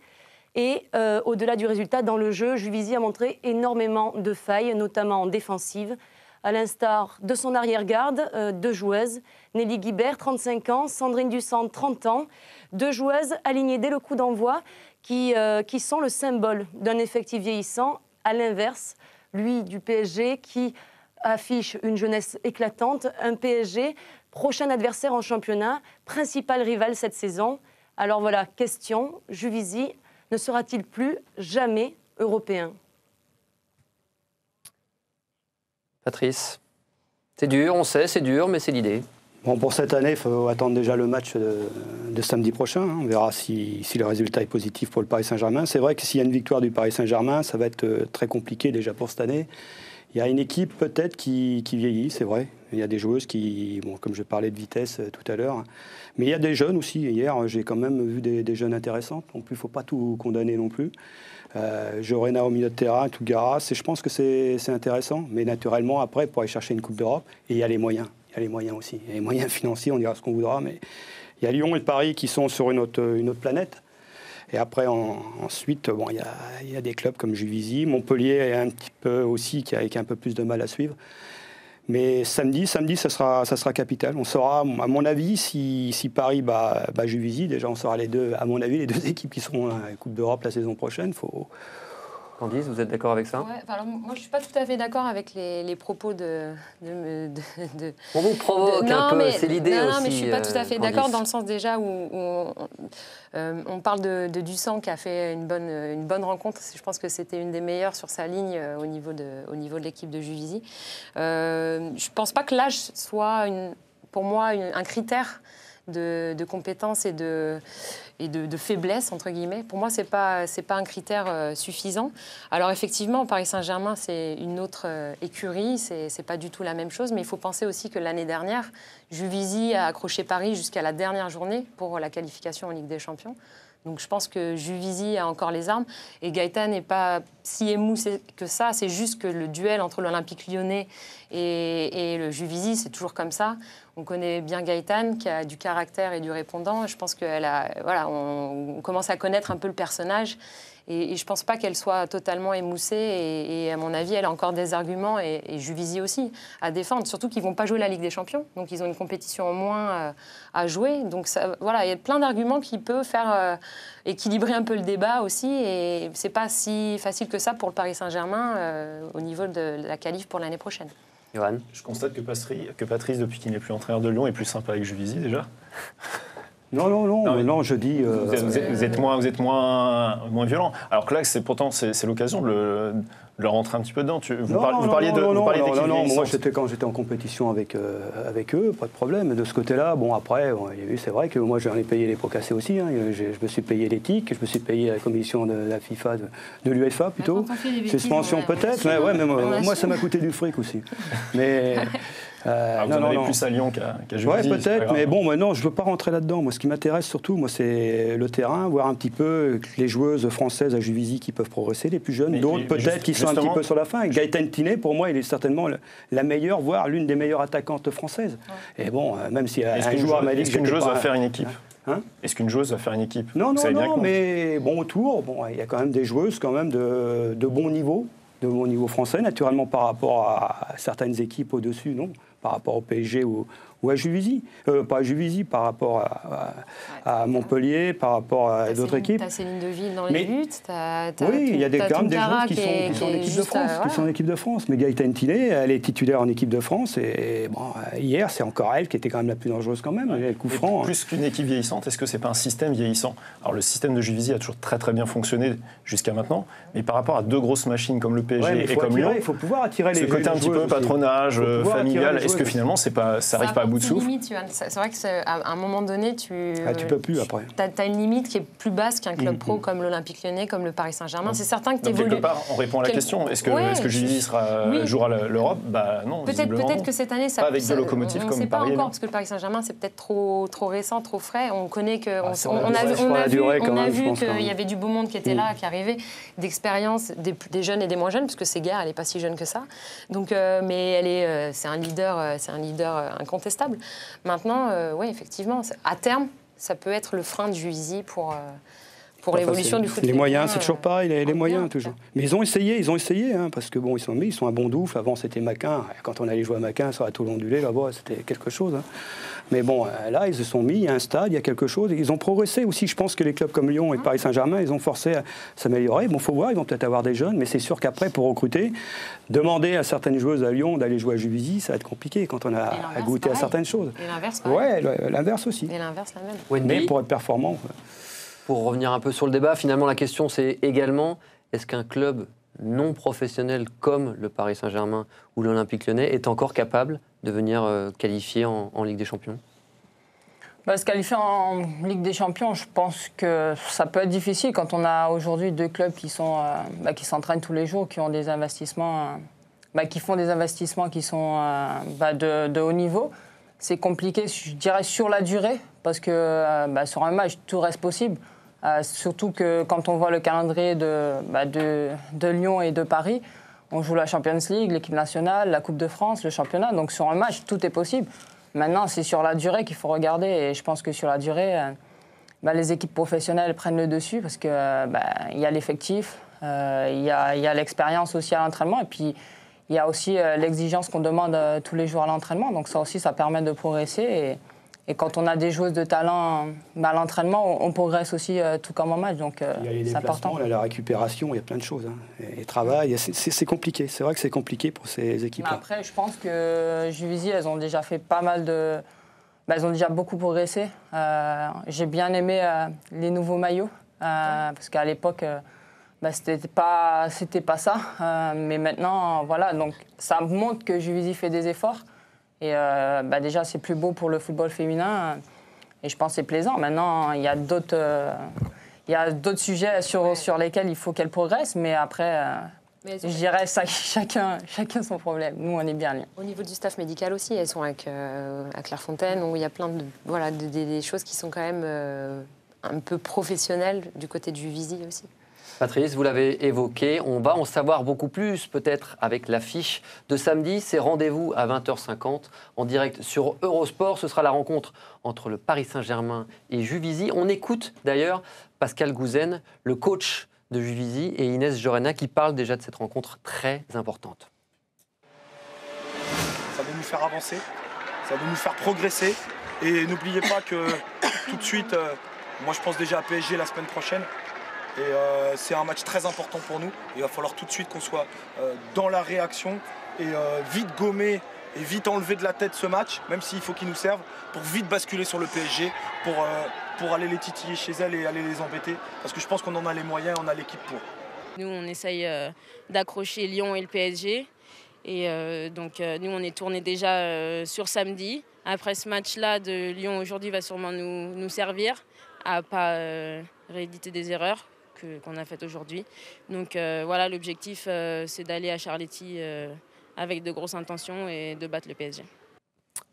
Et au-delà du résultat, dans le jeu, Juvisy a montré énormément de failles, notamment en défensive. À l'instar de son arrière-garde, 2 joueuses, Nelly Guibert, 35 ans, Sandrine Dussant, 30 ans. 2 joueuses alignées dès le coup d'envoi qui sont le symbole d'un effectif vieillissant. À l'inverse, lui du PSG qui affiche une jeunesse éclatante, un PSG prochain adversaire en championnat, principal rival cette saison. Alors voilà, question, Juvisy ne sera-t-il plus jamais européen? Patrice, c'est dur, on sait, c'est dur, mais c'est l'idée. Bon, pour cette année, il faut attendre déjà le match de samedi prochain. On verra si le résultat est positif pour le Paris Saint-Germain. C'est vrai que s'il y a une victoire du Paris Saint-Germain, ça va être très compliqué déjà pour cette année. Il y a une équipe peut-être qui vieillit, c'est vrai. Il y a des joueuses qui, comme je parlais de vitesse tout à l'heure, mais il y a des jeunes aussi. Hier, j'ai quand même vu des jeunes intéressantes. Non plus, il ne faut pas tout condamner non plus. Jorena au milieu de terrain, Tougaras, et je pense que c'est intéressant. Mais naturellement, après, pour aller chercher une Coupe d'Europe, et il y a les moyens. Il y a les moyens aussi. Il y a les moyens financiers, on dira ce qu'on voudra, mais il y a Lyon et Paris qui sont sur une autre planète. Et après, ensuite, bon, il y a des clubs comme Juvisy, Montpellier est un petit peu aussi qui a un peu plus de mal à suivre. Mais samedi, ça sera capital. On saura, à mon avis, si Paris bat Juvisy. Déjà, on saura à mon avis, les 2 équipes qui seront à la Coupe d'Europe la saison prochaine. Candice, vous êtes d'accord avec ça? Ouais, alors, moi, je ne suis pas tout à fait d'accord avec les propos de On vous provoque un peu, c'est l'idée aussi. Non, mais je ne suis pas tout à fait Candice. d'accord dans le sens déjà où on parle de Dusan qui a fait une bonne rencontre. Je pense que c'était une des meilleures sur sa ligne au niveau de l'équipe de Juvisy. Je ne pense pas que l'âge soit, pour moi, un critère de compétence et de faiblesse, entre guillemets. Pour moi, c'est pas un critère suffisant. Alors effectivement, Paris Saint-Germain, c'est une autre écurie, c'est pas du tout la même chose, mais il faut penser aussi que l'année dernière, Juvisy a accroché Paris jusqu'à la dernière journée pour la qualification en Ligue des Champions. Donc je pense que Juvisy a encore les armes et Gaëtan n'est pas si émoussé que ça. C'est juste que le duel entre l'Olympique Lyonnais et le Juvisy, c'est toujours comme ça. On connaît bien Gaëtan qui a du caractère et du répondant. Je pense on commence à connaître un peu le personnage. Et je ne pense pas qu'elle soit totalement émoussée. Et à mon avis, elle a encore des arguments, et Juvisy aussi, à défendre. Surtout qu'ils ne vont pas jouer la Ligue des Champions. Donc, ils ont une compétition en moins à jouer. Donc, il y a plein d'arguments qui peuvent faire équilibrer un peu le débat aussi. Et ce n'est pas si facile que ça pour le Paris Saint-Germain au niveau de la qualif pour l'année prochaine. Johan. Je constate que Patrice, depuis qu'il n'est plus entraîneur de Lyon, est plus sympa avec Juvisy déjà. Non, je dis... Vous êtes moins violent. Alors que là, c'est l'occasion de leur rentrer un petit peu dedans. Vous parliez d'équipe moi, quand j'étais en compétition avec eux, pas de problème. De ce côté-là, après, c'est vrai que moi, j'en ai payé les pots cassés aussi. Hein. Je me suis payé l'éthique, je me suis payé la commission de la FIFA, de l'UEFA plutôt. Suspension peut-être, mais moi, ça m'a coûté du fric aussi. Mais... vous en avez plus à Lyon qu'à Juvisy. Oui, peut-être, mais bon, maintenant, je ne veux pas rentrer là-dedans. Moi, ce qui m'intéresse surtout, c'est le terrain, voir un petit peu les joueuses françaises à Juvisy qui peuvent progresser, les plus jeunes, d'autres peut-être qui sont un petit peu sur la fin. Et Gaëtan Tiné, pour moi, il est certainement la meilleure, voire l'une des meilleures attaquantes françaises. Et bon, même si un joueur m'a dit que est-ce qu'une joueuse va faire une équipe? Est-ce qu'une joueuse va faire une équipe? Non, mais autour, il y a quand même des joueuses de bon niveau. De bon niveau français, naturellement par rapport à certaines équipes au-dessus, non, par rapport au PSG ou à Juvisy. Pas à Juvisy, par rapport à Montpellier, par rapport à d'autres équipes. Tu as Céline Deville dans les buts. Oui, il y a quand même des joueurs qui sont en équipe de France. Qui sont en équipe de France. Mais Gaëtan Tiné, elle est titulaire en équipe de France. Et hier, c'est encore elle qui était quand même la plus dangereuse quand même. Elle coup franc. Plus qu'une équipe vieillissante, est-ce que c'est pas un système vieillissant? Alors le système de Juvisy a toujours très très bien fonctionné jusqu'à maintenant. Mais par rapport à deux grosses machines comme le PSG et comme Lyon, il faut pouvoir attirer les ce côté un petit peu patronage, familial, est-ce que finalement ça n'arrive pas à bout de souffle? C'est vrai qu'à un moment donné, tu peux plus après. Tu as une limite qui est plus basse qu'un club pro comme l'Olympique Lyonnais, comme le Paris Saint-Germain. C'est certain que tu évolues. Quelque part, on répond à la question. Est-ce que Juvisy jouera l'Europe? Non, peut-être que cette année, ça pas avec deux locomotives comme Paris. On ne sait pas encore, parce que le Paris Saint-Germain, c'est peut-être trop récent, trop frais. On connaît que... On a vu qu'il y avait du beau monde qui était là, qui arrivait, d'expérience, des jeunes et des moins jeunes, parce que Séguer, elle n'est pas si jeune que ça. Donc, mais c'est un leader incontestable. Maintenant, oui, effectivement, à terme, ça peut être le frein de Juvisy pour l'évolution du foot. Les moyens, c'est toujours pareil, les moyens toujours. Mais ils ont essayé, parce que ils sont à bon douffle. Avant, c'était Maquin. Quand on allait jouer à Maquin, sur la tôle ondulée, là-bas, c'était quelque chose. Mais bon, là, ils se sont mis, il y a un stade, il y a quelque chose. Ils ont progressé aussi. Je pense que les clubs comme Lyon et Paris Saint-Germain, ils ont forcé à s'améliorer. Bon, il faut voir, ils vont peut-être avoir des jeunes, mais c'est sûr qu'après, pour recruter, demander à certaines joueuses à Lyon d'aller jouer à Juvisy, ça va être compliqué quand on a à goûter à certaines choses. Et l'inverse, l'inverse aussi. Et l'inverse, la même. Mais pour être performant... Pour revenir un peu sur le débat, finalement, la question, c'est également, est-ce qu'un club non professionnel comme le Paris Saint-Germain ou l'Olympique Lyonnais est encore capable de venir qualifier en Ligue des Champions? Se qualifier en Ligue des Champions, je pense que ça peut être difficile quand on a aujourd'hui deux clubs qui s'entraînent tous les jours, qui ont des investissements, qui font des investissements qui sont de haut niveau. C'est compliqué, je dirais, sur la durée, parce que sur un match, tout reste possible. Surtout que quand on voit le calendrier de Lyon et de Paris, on joue la Champions League, l'équipe nationale, la Coupe de France, le championnat. Donc sur un match, tout est possible. Maintenant, c'est sur la durée qu'il faut regarder. Et je pense que sur la durée, les équipes professionnelles prennent le dessus parce qu'il y a l'effectif, il y a l'expérience aussi à l'entraînement. Et puis, il y a aussi l'exigence qu'on demande tous les jours à l'entraînement. Donc ça aussi, ça permet de progresser. Et quand on a des joueuses de talent à l'entraînement, on progresse aussi tout comme en match. Donc il y a les c'est important. déplacements, la récupération, il y a plein de choses. Hein. Et travail, c'est compliqué. C'est vrai que c'est compliqué pour ces équipes-là. Après, je pense que Juvisy, elles ont déjà fait pas mal de... elles ont déjà beaucoup progressé. J'ai bien aimé les nouveaux maillots, parce qu'à l'époque, c'était pas ça. Mais maintenant, voilà, donc ça montre que Juvisy fait des efforts. Et déjà, c'est plus beau pour le football féminin. Et je pense que c'est plaisant. Maintenant, il y a d'autres sujets sur lesquels il faut qu'elle progresse. Mais après, je dirais ça, chacun son problème. Nous, on est bien liés. Au niveau du staff médical aussi, elles sont avec à Clairefontaine, où il y a plein des choses qui sont quand même un peu professionnelles du côté du Juvisy aussi. Patrice, vous l'avez évoqué, on va en savoir beaucoup plus peut-être avec l'affiche de samedi. C'est rendez-vous à 20h50 en direct sur Eurosport. Ce sera la rencontre entre le Paris Saint-Germain et Juvisy. On écoute d'ailleurs Pascal Gouzen, le coach de Juvisy, et Inès Jorena qui parle déjà de cette rencontre très importante. Ça va nous faire avancer, ça va nous faire progresser. Et n'oubliez pas que tout de suite, moi je pense déjà à PSG la semaine prochaine. Et c'est un match très important pour nous. Il va falloir tout de suite qu'on soit dans la réaction et vite gommer et vite enlever de la tête ce match, même s'il faut qu'il nous serve, pour vite basculer sur le PSG, pour aller les titiller chez elles et aller les embêter. Parce que je pense qu'on en a les moyens, on a l'équipe pour. Nous, on essaye d'accrocher Lyon et le PSG. Et donc, nous, on est tourné déjà sur samedi. Après ce match-là de Lyon aujourd'hui va sûrement nous servir à ne pas rééditer des erreurs qu'on a faites aujourd'hui. Donc voilà, l'objectif, c'est d'aller à Charletti avec de grosses intentions et de battre le PSG.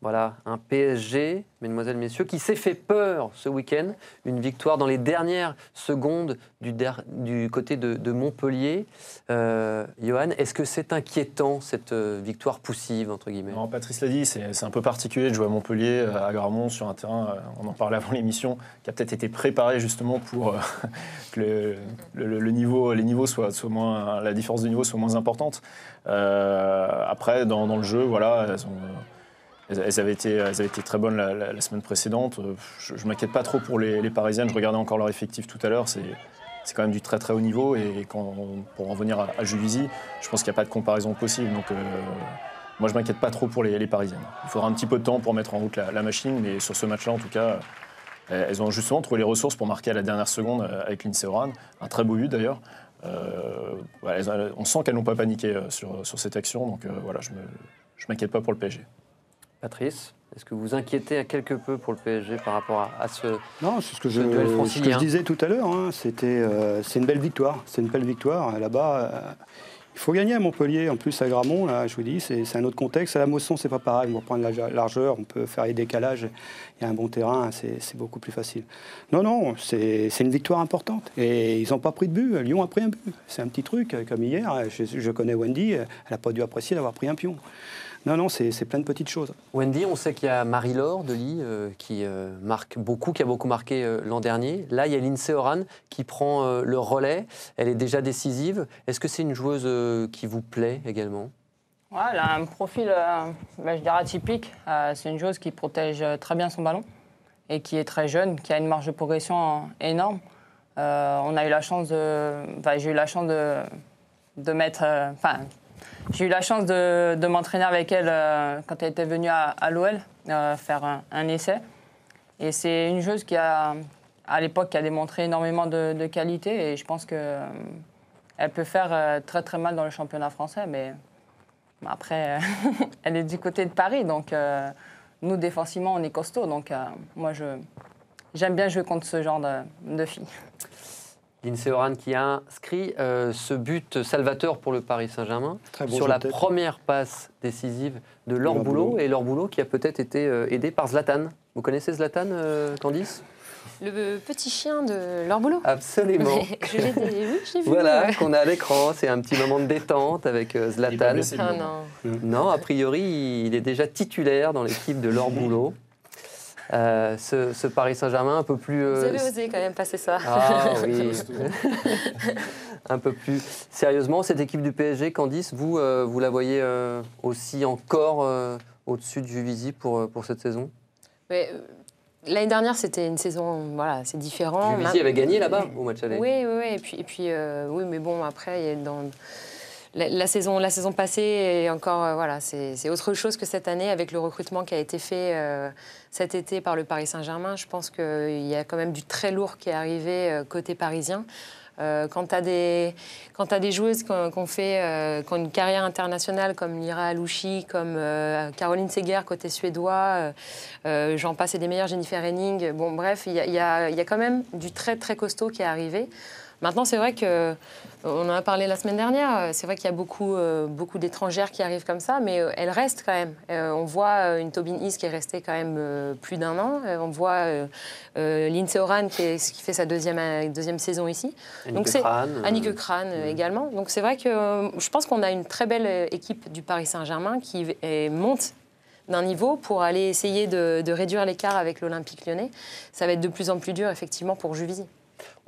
Voilà, un PSG, mesdemoiselles, messieurs, qui s'est fait peur ce week-end. Une victoire dans les dernières secondes du côté de Montpellier. Johan, est-ce que c'est inquiétant, cette victoire poussive, entre guillemets? Non, Patrice l'a dit, c'est un peu particulier de jouer à Montpellier, à Gramont, sur un terrain, on en parlait avant l'émission, qui a peut-être été préparé justement pour que les niveaux soient moins, la différence de niveau soit moins importante. Après, dans le jeu, voilà, elles avaient été très bonnes la semaine précédente. Je ne m'inquiète pas trop pour les Parisiennes. Je regardais encore leur effectif tout à l'heure. C'est quand même du très très haut niveau. Et pour en venir à Juvisy, je pense qu'il n'y a pas de comparaison possible. Donc moi, je ne m'inquiète pas trop pour les Parisiennes. Il faudra un petit peu de temps pour mettre en route la machine. Mais sur ce match-là, en tout cas, elles ont justement trouvé les ressources pour marquer à la dernière seconde avec Lindsey Horan. Un très beau but d'ailleurs. On sent qu'elles n'ont pas paniqué sur cette action. Donc voilà, je ne m'inquiète pas pour le PSG. Patrice, est-ce que vous vous inquiétez quelque peu pour le PSG par rapport à ce Non, c'est ce que je francilien disais tout à l'heure. Hein. C'est une belle victoire. C'est une belle victoire. Là-bas, il faut gagner à Montpellier. En plus, à Gramont, là, je vous dis, c'est un autre contexte. À la Mosson, c'est pas pareil. On va prendre la largeur, on peut faire les décalages. Il y a un bon terrain, c'est beaucoup plus facile. Non, c'est une victoire importante. Et ils n'ont pas pris de but. Lyon a pris un but. C'est un petit truc, comme hier. Je connais Wendy, elle n'a pas dû apprécier d'avoir pris un pion. Non, c'est plein de petites choses. Wendy, on sait qu'il y a Marie-Laure Delis qui marque beaucoup, qui a beaucoup marqué l'an dernier. Là, il y a Lindsey Horan qui prend le relais. Elle est déjà décisive. Est-ce que c'est une joueuse qui vous plaît également? Ouais, elle a un profil, je dirais, atypique. C'est une joueuse qui protège très bien son ballon et qui est très jeune, qui a une marge de progression énorme. On a eu la chance j'ai eu la chance de mettre... J'ai eu la chance de m'entraîner avec elle quand elle était venue à l'OL faire un essai. Et c'est une joueuse qui à l'époque, qui a démontré énormément de qualité. Et je pense qu'elle peut faire très très mal dans le championnat français. Mais après, elle est du côté de Paris. Donc nous, défensivement, on est costaud. Donc moi, j'aime bien jouer contre ce genre de filles. Lindsey Horan qui a inscrit ce but salvateur pour le Paris Saint-Germain sur la première passe décisive de Laure Boulot. Et Laure Boulot qui a peut-être été aidée par Zlatan. Vous connaissez Zlatan, Candice? Le petit chien de Laure Boulot. Absolument. Oui, je l'ai vu. Voilà, qu'on a à l'écran. C'est un petit moment de détente avec Zlatan. Non, a priori, il est déjà titulaire dans l'équipe de Laure Boulot. Ce Paris Saint-Germain un peu plus... Vous avez osé quand même passer ça. Ah oui. Un peu plus sérieusement, cette équipe du PSG, Candice, vous la voyez aussi encore au-dessus de Juvisy pour cette saison? Mais, L'année dernière, c'était une saison, voilà, c'est différent. Juvisy avait gagné là-bas au match aller. Oui. Et puis oui, mais bon, après, dans la saison passée, et encore, voilà, c'est autre chose que cette année avec le recrutement qui a été fait cet été par le Paris Saint-Germain. Je pense qu'il y a quand même du très lourd qui est arrivé côté parisien. Quand tu as des joueuses qui ont une carrière internationale comme Lira Alouchi, comme Caroline Seger côté suédois, j'en passe et des meilleurs, Jennifer Henning. Bon, bref, il y a quand même du très très costaud qui est arrivé. Maintenant, c'est vrai que on en a parlé la semaine dernière. C'est vrai qu'il y a beaucoup d'étrangères qui arrivent comme ça, mais elles restent quand même. On voit une Tobin East qui est restée quand même plus d'1 an. On voit Lindsay Horan qui fait sa deuxième saison ici. Annick Crane également. Donc c'est vrai que je pense qu'on a une très belle équipe du Paris Saint-Germain qui monte d'un niveau pour aller essayer de réduire l'écart avec l'Olympique Lyonnais. Ça va être de plus en plus dur effectivement pour Juvisy.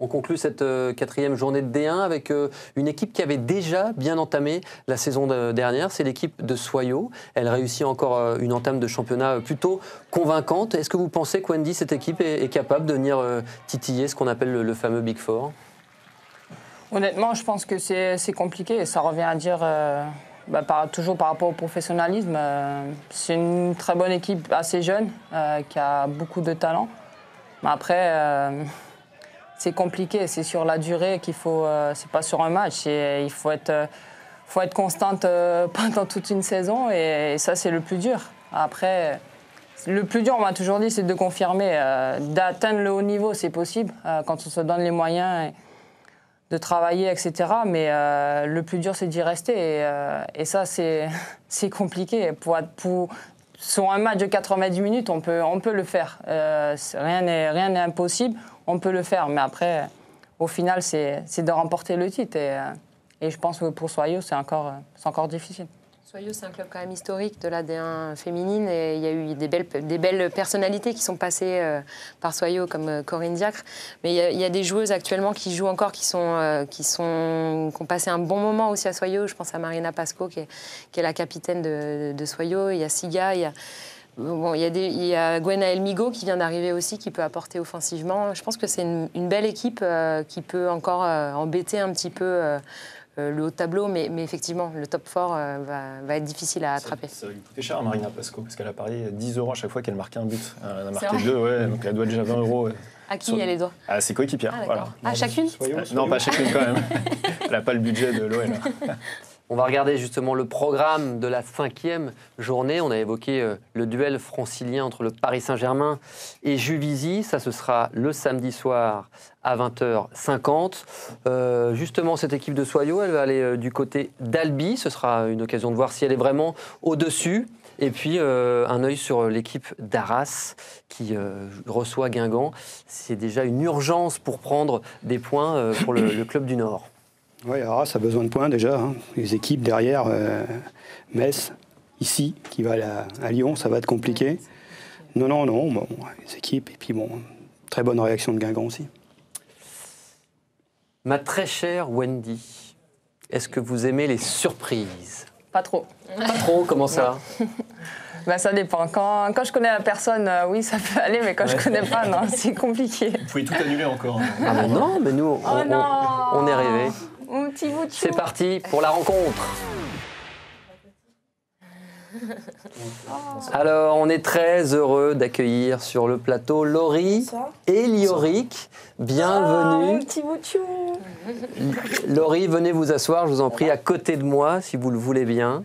On conclut cette 4e journée de D1 avec une équipe qui avait déjà bien entamé la saison dernière. C'est l'équipe de Soyaux. Elle réussit encore une entame de championnat plutôt convaincante. Est-ce que vous pensez que Wendy, cette équipe, est capable de venir titiller ce qu'on appelle le fameux Big Four? Honnêtement, je pense que c'est compliqué. Ça revient à dire, toujours par rapport au professionnalisme, c'est une très bonne équipe assez jeune qui a beaucoup de talent. Mais après... c'est compliqué, c'est sur la durée qu'il faut, c'est pas sur un match. Il faut être constante pendant toute une saison et ça c'est le plus dur. Après, le plus dur, on m'a toujours dit, c'est de confirmer, d'atteindre le haut niveau, c'est possible quand on se donne les moyens de travailler, etc. Mais le plus dur, c'est d'y rester et ça c'est compliqué. Sur un match de 90 minutes, on peut le faire. Rien n'est impossible. On peut le faire, mais après, au final, c'est de remporter le titre. Et je pense que pour Soyaux, c'est encore difficile. Soyaux, c'est un club quand même historique de la D1 féminine. Et il y a eu des belles personnalités qui sont passées par Soyaux, comme Corinne Diacre. Mais il y a des joueuses actuellement qui jouent encore, qui ont passé un bon moment aussi à Soyaux. Je pense à Marina Pasco, qui est la capitaine de Soyaux. Il y a Siga, Bon, il y a Gwenaëlle Migaud qui vient d'arriver aussi, qui peut apporter offensivement. Je pense que c'est une belle équipe qui peut encore embêter un petit peu le haut de tableau, mais effectivement, le top 4 va être difficile à attraper. Ça va lui coûter cher à Marina Pasco, parce qu'elle a parié 10 € à chaque fois qu'elle marquait un but. Elle a marqué 2, ouais, donc elle doit déjà 20 €. À qui elle les doit? À ses coéquipières. Voilà. À chacune? Non, pas chacune quand même. Elle n'a pas le budget de l'OL. On va regarder justement le programme de la 5e journée. On a évoqué le duel francilien entre le Paris Saint-Germain et Juvisy. Ça, ce sera le samedi soir à 20h50. Justement, cette équipe de Soyaux, elle va aller du côté d'Albi. Ce sera une occasion de voir si elle est vraiment au-dessus. Et puis, un œil sur l'équipe d'Arras qui reçoit Guingamp. C'est déjà une urgence pour prendre des points pour le club du Nord. Oui, Arras a besoin de points déjà. Les équipes derrière, Metz, ici, qui va à Lyon, ça va être compliqué. Non, bon, les équipes, et puis bon, très bonne réaction de Guingamp aussi. Ma très chère Wendy, est-ce que vous aimez les surprises? Pas trop. Pas trop, comment ça? Ça dépend. Quand je connais la personne, oui, ça peut aller, mais quand je connais pas, non, c'est compliqué. Vous pouvez tout annuler encore. Ah mais non, mais nous, on est rêvés. Mon petit bout de chou. C'est parti pour la rencontre. Alors, on est très heureux d'accueillir sur le plateau Laurie et Lioric. Bienvenue. Mon petit bout de chou. Laurie, venez vous asseoir, je vous en prie, à côté de moi, si vous le voulez bien.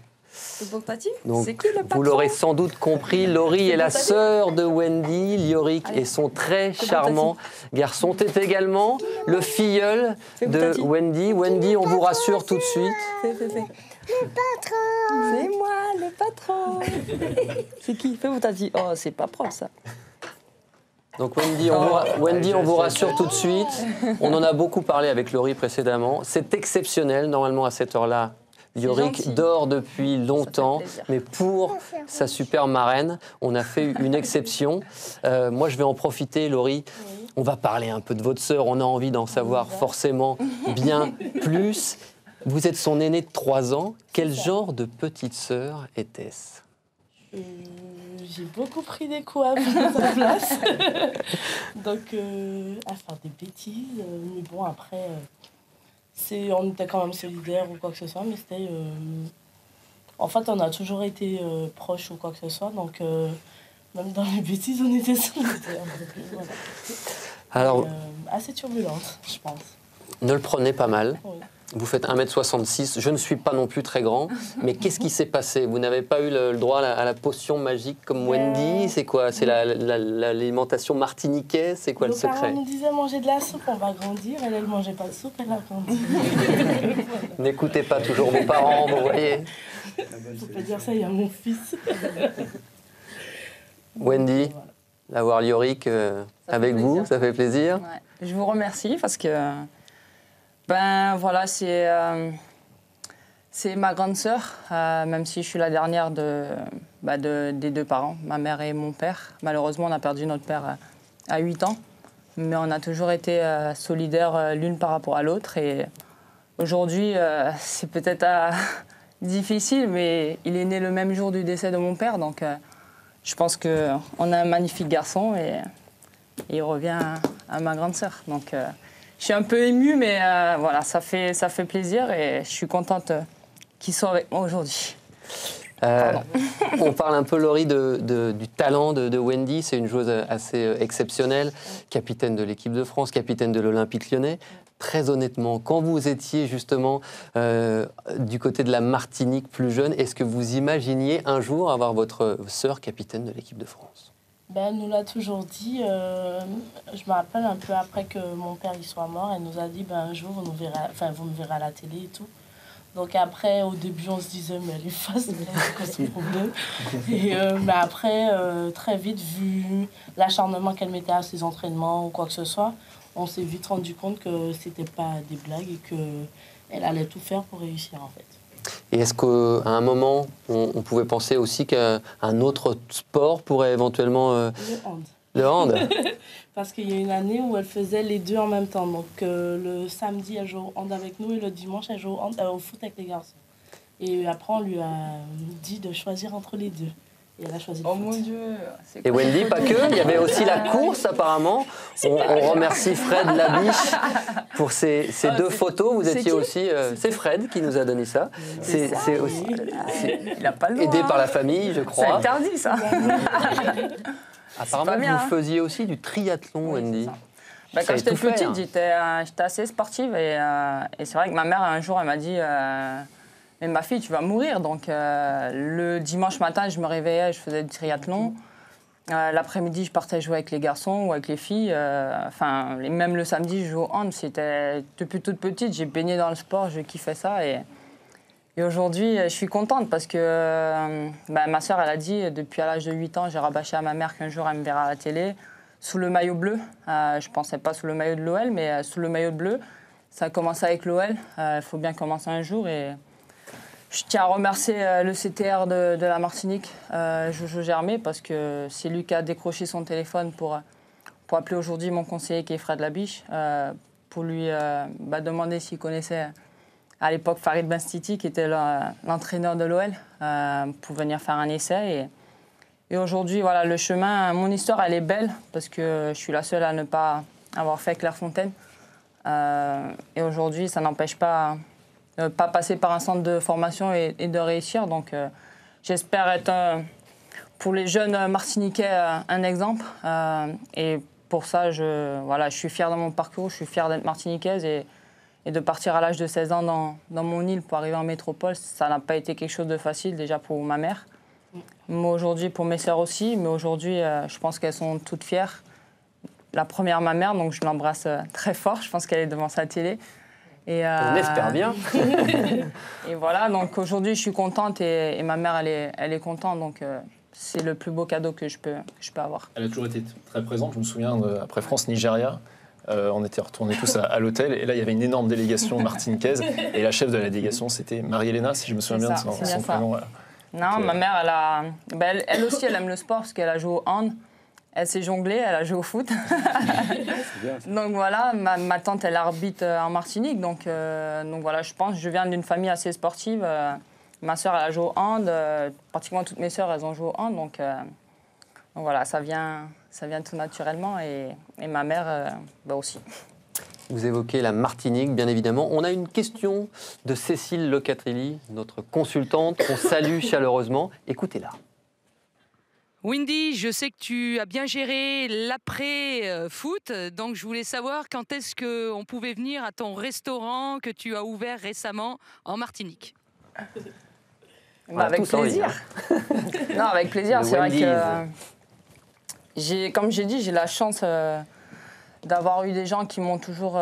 Donc, c'est qui le patron? vous l'aurez sans doute compris, Laurie est la sœur de Wendy, Lioric est son très charmant garçon. T'es également le filleul de Wendy. Wendy, on vous rassure tout de suite. Le patron. C'est moi, le patron. C'est qui? Fais-vous tati. Oh, c'est pas propre ça. Donc Wendy, on vous rassure tout de suite. On en a beaucoup parlé avec Laurie précédemment. C'est exceptionnel, normalement à cette heure-là. Lioric dort depuis longtemps, mais pour sa super marraine, on a fait une exception. Moi, je vais en profiter, Laurie. On va parler un peu de votre sœur. On a envie d'en savoir forcément bien plus. Vous êtes son aînée de 3 ans. Quel genre de petite sœur était-ce? J'ai beaucoup pris des coups à sa place. Donc, à faire des bêtises. Mais bon, après, on était quand même solidaires ou quoi que ce soit. Mais c'était... en fait, on a toujours été proches ou quoi que ce soit. Donc, même dans les bêtises, on était solidaires. Voilà. Alors, assez turbulente, je pense. Ne le prenez pas mal. Oui. Vous faites 1m66, je ne suis pas non plus très grand, mais qu'est-ce qui s'est passé? Vous n'avez pas eu le droit à la potion magique comme Wendy? C'est quoi? C'est l'alimentation martiniquaise? C'est quoi le secret? Nos parents nous disaient manger de la soupe, on va grandir. Elle ne mangeait pas de soupe, elle a grandi. N'écoutez pas toujours vos parents, vous voyez. On peut pas dire ça, il y a mon fils. Wendy, d'avoir Yorick avec vous, ça fait plaisir. Ouais. Je vous remercie parce que... Ben voilà, c'est ma grande sœur, même si je suis la dernière des deux parents, ma mère et mon père. Malheureusement, on a perdu notre père à 8 ans, mais on a toujours été solidaires l'une par rapport à l'autre. Et aujourd'hui, c'est peut-être difficile, mais il est né le même jour du décès de mon père, donc je pense qu'on a un magnifique garçon et il revient à ma grande sœur. Donc, je suis un peu émue, mais voilà, ça fait plaisir et je suis contente qu'ils soient avec moi aujourd'hui. On parle un peu, Laurie, du talent de Wendy. C'est une joueuse assez exceptionnelle, capitaine de l'équipe de France, capitaine de l'Olympique Lyonnais. Très honnêtement, quand vous étiez justement du côté de la Martinique plus jeune, est-ce que vous imaginiez un jour avoir votre sœur capitaine de l'équipe de France? Elle nous l'a toujours dit. Je me rappelle un peu après que mon père y soit mort, elle nous a dit un jour vous me verrez à la télé et tout. Donc après, au début, on se disait mais elle est face, c'est quoi ce problème? Mais après, très vite, vu l'acharnement qu'elle mettait à ses entraînements ou quoi que ce soit, on s'est vite rendu compte que c'était pas des blagues et qu'elle allait tout faire pour réussir en fait. Et est-ce qu'à un moment, on pouvait penser aussi qu'un autre sport pourrait éventuellement... Le hand. Le hand. Parce qu'il y a une année où elle faisait les deux en même temps. Donc le samedi, elle jouait au hand avec nous et le dimanche, elle jouait au foot avec les garçons. Et après, on lui a dit de choisir entre les deux. Et elle a choisi le foot. Mon Dieu. Et Wendy, pas que, il y avait aussi la course apparemment. On remercie Fred Labiche pour ces deux photos. Vous étiez aussi... c'est Fred qui nous a donné ça. C'est aussi il a pas le droit, aidé par la famille, je crois. C'est interdit, ça. Apparemment, vous faisiez aussi du triathlon, Wendy. Quand j'étais petite, j'étais assez sportive. Et c'est vrai que ma mère, un jour, elle m'a dit... Mais ma fille, tu vas mourir. Donc, le dimanche matin, je me réveillais, je faisais du triathlon. L'après-midi, je partais jouer avec les garçons ou avec les filles. Même le samedi, je jouais au hand. Depuis toute petite, j'ai baigné dans le sport, je kiffais ça. Et aujourd'hui, je suis contente parce que ma soeur, elle a dit, depuis à l'âge de 8 ans, j'ai rabâché à ma mère qu'un jour, elle me verra à la télé sous le maillot bleu. Je ne pensais pas sous le maillot de l'OL, mais sous le maillot bleu. Ça a commencé avec l'OL. Il faut bien commencer un jour. Et je tiens à remercier le CTR de la Martinique, Jojo Germé, parce que c'est lui qui a décroché son téléphone pour appeler aujourd'hui mon conseiller qui est Fred Labiche, pour lui demander s'il connaissait à l'époque Farid Benstiti, qui était l'entraîneur de l'OL, pour venir faire un essai. Et aujourd'hui, voilà, le chemin, mon histoire, elle est belle, parce que je suis la seule à ne pas avoir fait Clairefontaine. Et aujourd'hui, ça n'empêche pas passer par un centre de formation et de réussir. Donc, j'espère être, pour les jeunes Martiniquais, un exemple. Et pour ça, je suis fière de mon parcours, je suis fière d'être martiniquaise et de partir à l'âge de 16 ans dans mon île pour arriver en métropole. Ça n'a pas été quelque chose de facile, déjà pour ma mère. Moi, aujourd'hui, pour mes sœurs aussi. Mais aujourd'hui, je pense qu'elles sont toutes fières. La première, ma mère, donc je l'embrasse très fort. Je pense qu'elle est devant sa télé. On espère bien. Et voilà, donc aujourd'hui, je suis contente et ma mère, elle est contente. Donc c'est le plus beau cadeau que je peux avoir. Elle a toujours été très présente. Je me souviens, après France-Nigeria, on était retournés tous à l'hôtel. Et là, il y avait une énorme délégation martiniquaise. Et la chef de la délégation, c'était Marie-Hélène, si je me souviens bien de son prénom. Voilà. Non, ma mère, elle aussi, elle aime le sport parce qu'elle a joué au hand. Elle s'est jonglée, elle a joué au foot. Donc voilà, ma tante, elle arbitre en Martinique. Donc voilà, je viens d'une famille assez sportive. Ma sœur, elle a joué au hand. Pratiquement toutes mes sœurs, elles ont joué au hand. Donc voilà, ça vient tout naturellement. Et ma mère aussi. Vous évoquez la Martinique, bien évidemment. On a une question de Cécile Locatelli, notre consultante, qu'on salue chaleureusement. Écoutez-la. Wendy, je sais que tu as bien géré l'après-foot, donc je voulais savoir quand est-ce qu'on pouvait venir à ton restaurant que tu as ouvert récemment en Martinique. Avec plaisir. Non, avec plaisir. C'est vrai que, comme j'ai dit, j'ai la chance d'avoir eu des gens qui m'ont toujours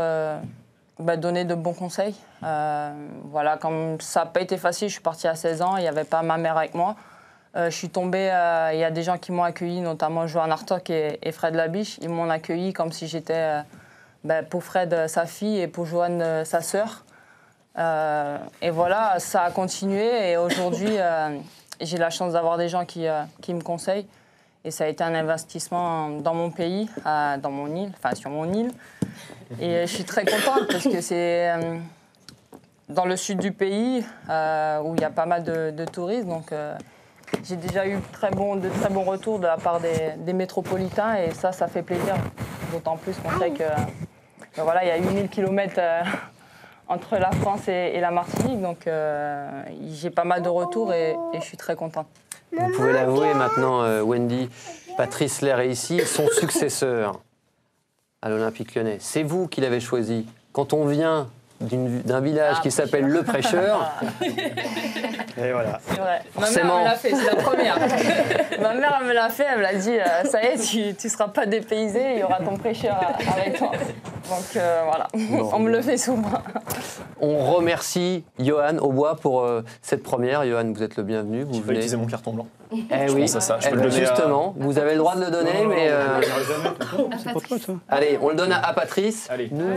donné de bons conseils. Voilà, comme ça n'a pas été facile, je suis partie à 16 ans, il n'y avait pas ma mère avec moi. Je suis tombée, il y a des gens qui m'ont accueilli, notamment Johan Artok et Fred Labiche. Ils m'ont accueilli comme si j'étais pour Fred sa fille et pour Johan sa sœur. Et voilà, ça a continué et aujourd'hui, j'ai la chance d'avoir des gens qui me conseillent. Et ça a été un investissement dans mon pays, dans mon île, enfin sur mon île. Et je suis très contente parce que c'est dans le sud du pays où il y a pas mal de touristes. Donc j'ai déjà eu de très bons retours de la part des métropolitains et ça fait plaisir. D'autant plus qu'on sait que voilà, il y a 8000 km entre la France et la Martinique. Donc j'ai pas mal de retours et je suis très contente. Vous pouvez l'avouer maintenant, Wendy, Patrice Lair est ici, son successeur à l'Olympique Lyonnais. C'est vous qui l'avez choisi. Quand on vient d'un village qui s'appelle Le Prêcheur, et voilà. C'est vrai. Forcément. Ma mère me l'a fait, c'est la première. Ma mère me l'a fait, elle me l'a dit, ça y est, tu ne seras pas dépaysé, il y aura ton prêcheur avec toi. Donc voilà, on me le fait souvent. On remercie Johan Aubois pour cette première. Johan, vous êtes le bienvenu. Vous venez utiliser mon carton blanc. Je pense à ça. Je peux le donner justement, vous avez le droit de le donner, mais... C'est pour toi, ça. Allez, on le donne à Patrice. Allez, nous,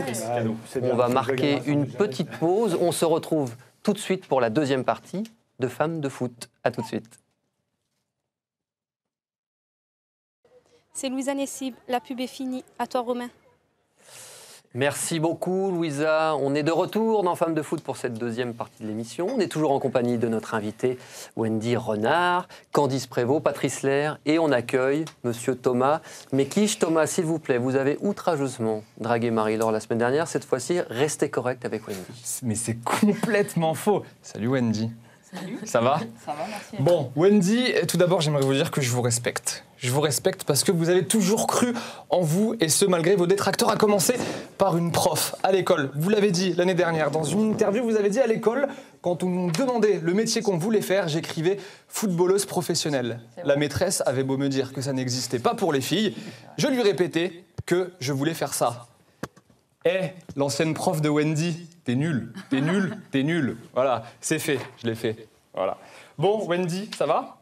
on va marquer une petite pause. On se retrouve tout de suite pour la deuxième partie de Femmes de foot. À tout de suite. C'est Louisa Nessib, la pub est finie. À toi, Romain. Merci beaucoup, Louisa. On est de retour dans Femmes de foot pour cette deuxième partie de l'émission. On est toujours en compagnie de notre invité Wendy Renard, Candice Prévost, Patrice Lair et on accueille Monsieur Thomas Mekish. Thomas, s'il vous plaît, vous avez outrageusement dragué Marie-Laure la semaine dernière. Cette fois-ci, restez correct avec Wendy. Mais c'est complètement faux. Salut Wendy. Salut. Ça va? Ça va, merci. Bon, Wendy, tout d'abord, j'aimerais vous dire que je vous respecte. Je vous respecte parce que vous avez toujours cru en vous, et ce, malgré vos détracteurs, à commencer par une prof à l'école. Vous l'avez dit l'année dernière, dans une interview, vous avez dit à l'école, quand on nous demandait le métier qu'on voulait faire, j'écrivais footballeuse professionnelle. La maîtresse avait beau me dire que ça n'existait pas pour les filles, je lui répétais que je voulais faire ça. L'ancienne prof de Wendy, t'es nul, t'es nul, t'es nul. Voilà, c'est fait, je l'ai fait. Voilà. Bon, Wendy, ça va?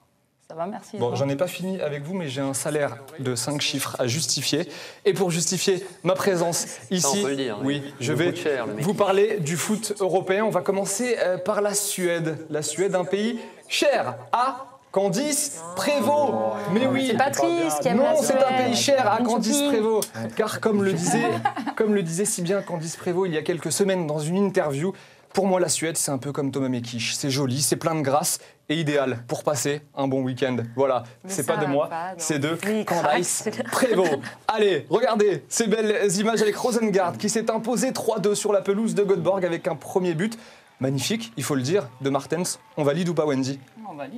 Ça va, merci. Bon, j'en ai pas fini avec vous, mais j'ai un salaire de 5 chiffres à justifier. Et pour justifier ma présence ici, ça, on peut le dire, oui, je vais vous parler du foot européen. On va commencer par la Suède. La Suède, un pays cher à Candice Prévost. Mais oui, c'est Patrice qui aime non, la c'est Suède. un pays cher à Candice Prévost. Car comme le disait si bien Candice Prévost il y a quelques semaines dans une interview, pour moi la Suède c'est un peu comme Thomas Mekish. C'est joli, c'est plein de grâce et idéal pour passer un bon week-end. Voilà, c'est pas de moi, c'est de Candice Prévost. Allez, regardez ces belles images avec Rosengard qui s'est imposé 3-2 sur la pelouse de Göteborg avec un premier but. Magnifique, il faut le dire, de Martens. On valide ou pas, Wendy?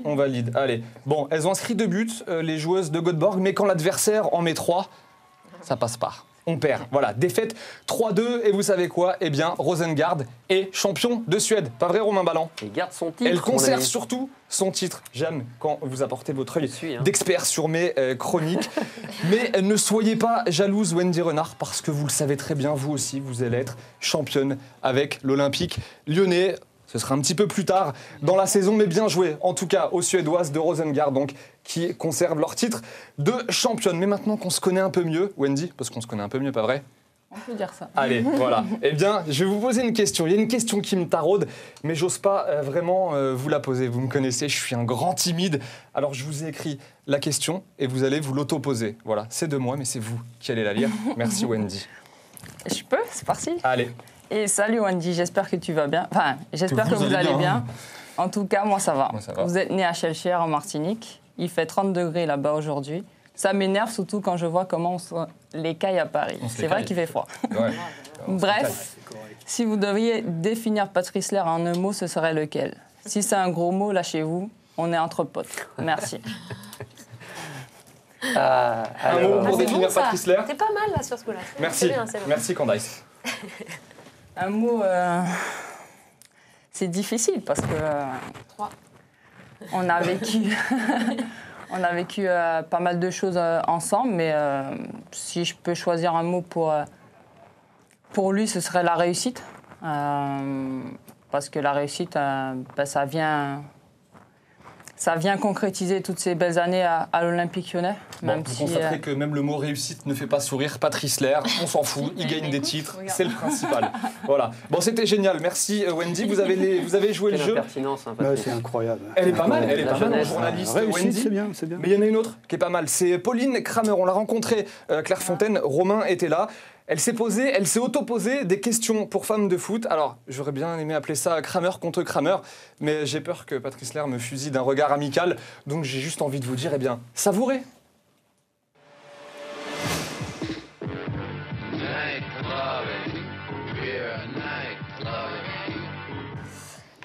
On valide. Allez. Bon, elles ont inscrit 2 buts, les joueuses de Göteborg, mais quand l'adversaire en met 3, ça passe pas. On perd. Voilà, défaite 3-2. Et vous savez quoi? Eh bien, Rosengard est champion de Suède. Pas vrai, Romain Ballan? Et garde son titre. Elle conserve surtout son titre. J'aime quand vous apportez votre œil d'expert sur mes chroniques. Mais ne soyez pas jalouse, Wendy Renard, parce que vous le savez très bien, vous aussi, vous allez être championne avec l'Olympique Lyonnais. Ce sera un petit peu plus tard dans la saison, mais bien joué, en tout cas, aux Suédoises de Rosengard, donc, qui conservent leur titre de championne. Mais maintenant qu'on se connaît un peu mieux, Wendy, parce qu'on se connaît un peu mieux, pas vrai? On peut dire ça. Allez, voilà. Eh bien, je vais vous poser une question. Il y a une question qui me taraude, mais j'ose pas vraiment vous la poser. Vous me connaissez, je suis un grand timide. Alors, je vous ai écrit la question et vous allez vous l'auto-poser. Voilà, c'est de moi, mais c'est vous qui allez la lire. Merci, Wendy. Je peux, c'est parti. Allez. Et salut Wendy, j'espère que tu vas bien. Enfin, j'espère que vous allez bien. En tout cas, moi, ça va. Moi, ça va. Vous êtes né à Chelchière, en Martinique. Il fait 30 degrés là-bas aujourd'hui. Ça m'énerve surtout quand je vois comment on se l'écaille à Paris. C'est vrai qu'il fait froid. Ouais. Bref, si vous deviez définir Patrice Lair en un mot, ce serait lequel? Si c'est un gros mot, lâchez-vous. On est entre potes. Merci. Un mot pour définir Patrice Lair. T'es pas mal là sur ce coup-là. Merci, C'est bien, c'est bon. merci Candace. Un mot, c'est difficile parce que on a vécu, on a vécu pas mal de choses ensemble, mais si je peux choisir un mot pour lui, ce serait la réussite. Parce que la réussite, ça vient concrétiser toutes ces belles années à l'Olympique Lyonnais. Bon, vous constaterez que même le mot réussite ne fait pas sourire Patrice Lair. On s'en fout, il gagne des titres, c'est le principal. Voilà. Bon, c'était génial. Merci Wendy. Vous avez joué le jeu. C'est incroyable. Elle est pas mal. Elle est pas mal, journaliste Wendy. C'est bien, c'est bien. Mais il y en a une autre qui est pas mal. C'est Pauline Kramer. On l'a rencontrée. Claire Fontaine, Romain était là. Elle s'est auto-posé des questions pour femmes de foot. Alors, j'aurais bien aimé appeler ça Kramer contre Kramer, mais j'ai peur que Patrice Lair me fusille d'un regard amical. Donc j'ai juste envie de vous dire, savourez.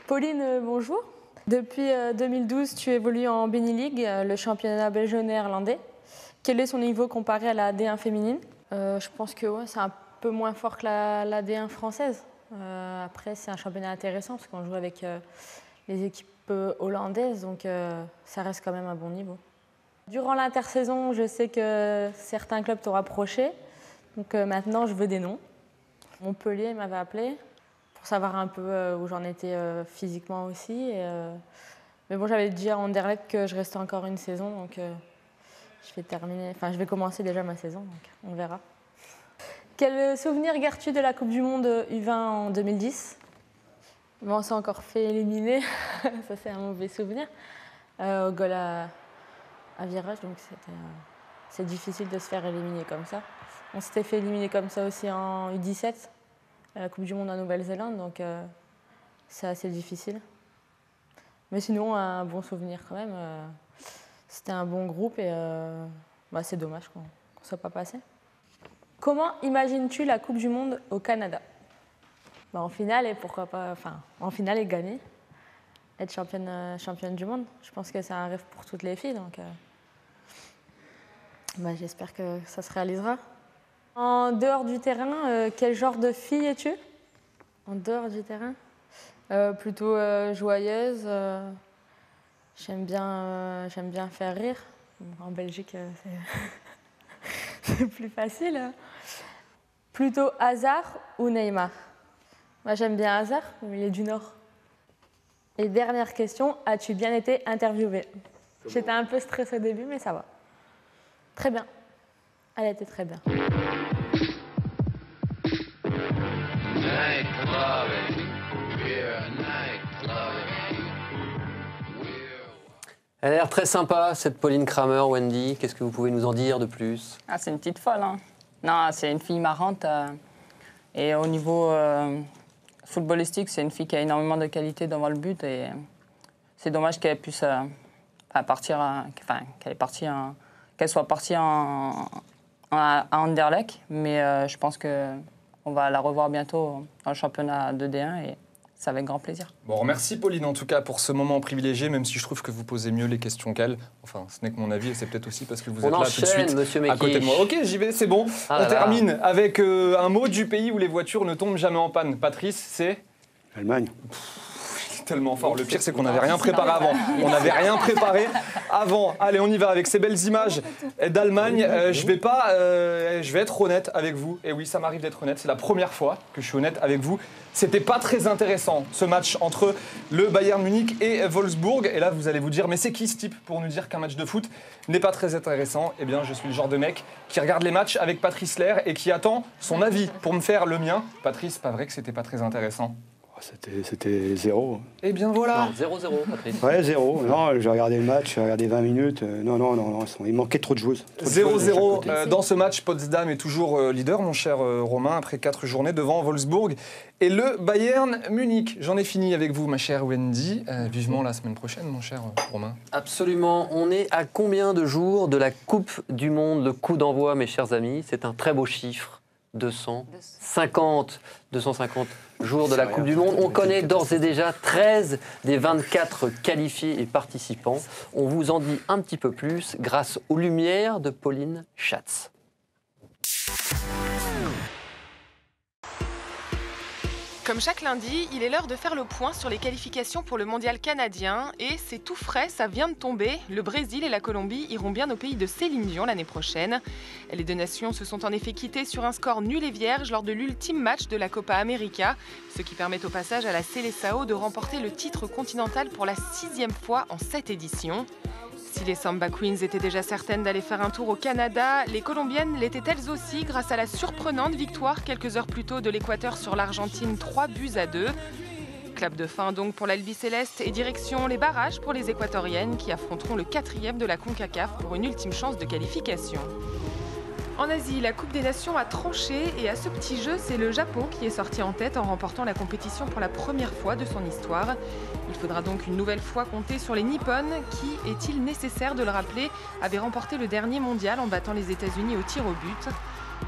Pauline, bonjour. Depuis 2012, tu évolues en Benny League, le championnat belgeo-néerlandais. Quel est son niveau comparé à la D1 féminine? Je pense que c'est un peu moins fort que la D1 française. Après, c'est un championnat intéressant parce qu'on joue avec les équipes hollandaises, donc ça reste quand même un bon niveau. Durant l'intersaison, je sais que certains clubs t'ont rapproché, donc maintenant je veux des noms. Montpellier m'avait appelé pour savoir un peu où j'en étais physiquement aussi. Mais bon, j'avais dit à Anderlecht que je restais encore une saison, donc je vais commencer déjà ma saison, donc on verra. Quel souvenir gardes-tu de la Coupe du Monde U20 en 2010? Bon, on s'est encore fait éliminer, ça c'est un mauvais souvenir, au goal à virage, donc c'est difficile de se faire éliminer comme ça. On s'était fait éliminer comme ça aussi en U17, à la Coupe du Monde en Nouvelle-Zélande, donc c'est assez difficile. Mais sinon, un bon souvenir quand même. C'était un bon groupe et c'est dommage qu'on ne soit pas passé. Comment imagines-tu la Coupe du Monde au Canada? En finale, et pourquoi pas, en finale et gagner, être championne du monde. Je pense que c'est un rêve pour toutes les filles, donc j'espère que ça se réalisera. En dehors du terrain, quel genre de fille es-tu? En dehors du terrain, plutôt joyeuse. J'aime bien faire rire. En Belgique, c'est plus facile. Plutôt Hazard ou Neymar? Moi, j'aime bien Hazard, mais il est du Nord. Et dernière question, as-tu bien été interviewée? J'étais un peu stressée au début, mais ça va. Très bien. Elle a été très bien. Elle a l'air très sympa, cette Pauline Kramer, Wendy. Qu'est-ce que vous pouvez nous en dire de plus? C'est une petite folle. Hein. Non, c'est une fille marrante. Et au niveau footballistique, c'est une fille qui a énormément de qualité devant le but. Et c'est dommage qu'elle puisse qu'elle soit partie à Anderlecht. Mais je pense qu'on va la revoir bientôt dans le championnat de D1. Et c'est avec grand plaisir. Bon, merci Pauline en tout cas pour ce moment privilégié, même si je trouve que vous posez mieux les questions qu'elle. Enfin, ce n'est que mon avis et c'est peut-être aussi parce que vous êtes là tout de suite à côté de moi. Ok, j'y vais, c'est bon. On termine avec un mot du pays où les voitures ne tombent jamais en panne. Patrice, c'est Allemagne. Tellement fort. Le pire, c'est qu'on n'avait rien préparé avant. On n'avait rien préparé avant. Allez, on y va avec ces belles images d'Allemagne. Je vais être honnête avec vous. Et oui, ça m'arrive d'être honnête. C'est la première fois que je suis honnête avec vous. C'était pas très intéressant, ce match entre le Bayern Munich et Wolfsburg. Et là, vous allez vous dire, mais c'est qui ce type pour nous dire qu'un match de foot n'est pas très intéressant? Eh bien, je suis le genre de mec qui regarde les matchs avec Patrice Lair et qui attend son avis pour me faire le mien. Patrice, pas vrai que c'était pas très intéressant? C'était 0. Et bien voilà. 0-0, Patrice. Ouais, 0. Non, j'ai regardé le match, j'ai regardé 20 minutes. Non, il manquait trop de joueuses. 0-0 dans ce match. Potsdam est toujours leader, mon cher Romain, après 4 journées devant Wolfsburg et le Bayern Munich. J'en ai fini avec vous, ma chère Wendy. Vivement la semaine prochaine, mon cher Romain. Absolument. On est à combien de jours de la Coupe du Monde? Le coup d'envoi, mes chers amis, c'est un très beau chiffre. 250 jours de la Coupe du Monde. On connaît d'ores et déjà 13 des 24 qualifiés et participants. On vous en dit un petit peu plus grâce aux lumières de Pauline Schatz. Comme chaque lundi, il est l'heure de faire le point sur les qualifications pour le mondial canadien. Et c'est tout frais, ça vient de tomber. Le Brésil et la Colombie iront bien au pays de Céline Dion l'année prochaine. Les deux nations se sont en effet quittées sur un score nul et vierge lors de l'ultime match de la Copa América, ce qui permet au passage à la Seleção de remporter le titre continental pour la 6e fois en 7 éditions. Si les Samba Queens étaient déjà certaines d'aller faire un tour au Canada, les Colombiennes l'étaient elles aussi grâce à la surprenante victoire quelques heures plus tôt de l'Équateur sur l'Argentine 3-2. Clap de fin donc pour l'Albi Céleste et direction les barrages pour les Équatoriennes qui affronteront le 4e de la CONCACAF pour une ultime chance de qualification. En Asie, la Coupe des Nations a tranché et à ce petit jeu, c'est le Japon qui est sorti en tête en remportant la compétition pour la première fois de son histoire. Il faudra donc une nouvelle fois compter sur les Nippones qui, est-il nécessaire de le rappeler, avaient remporté le dernier mondial en battant les États-Unis au tir au but.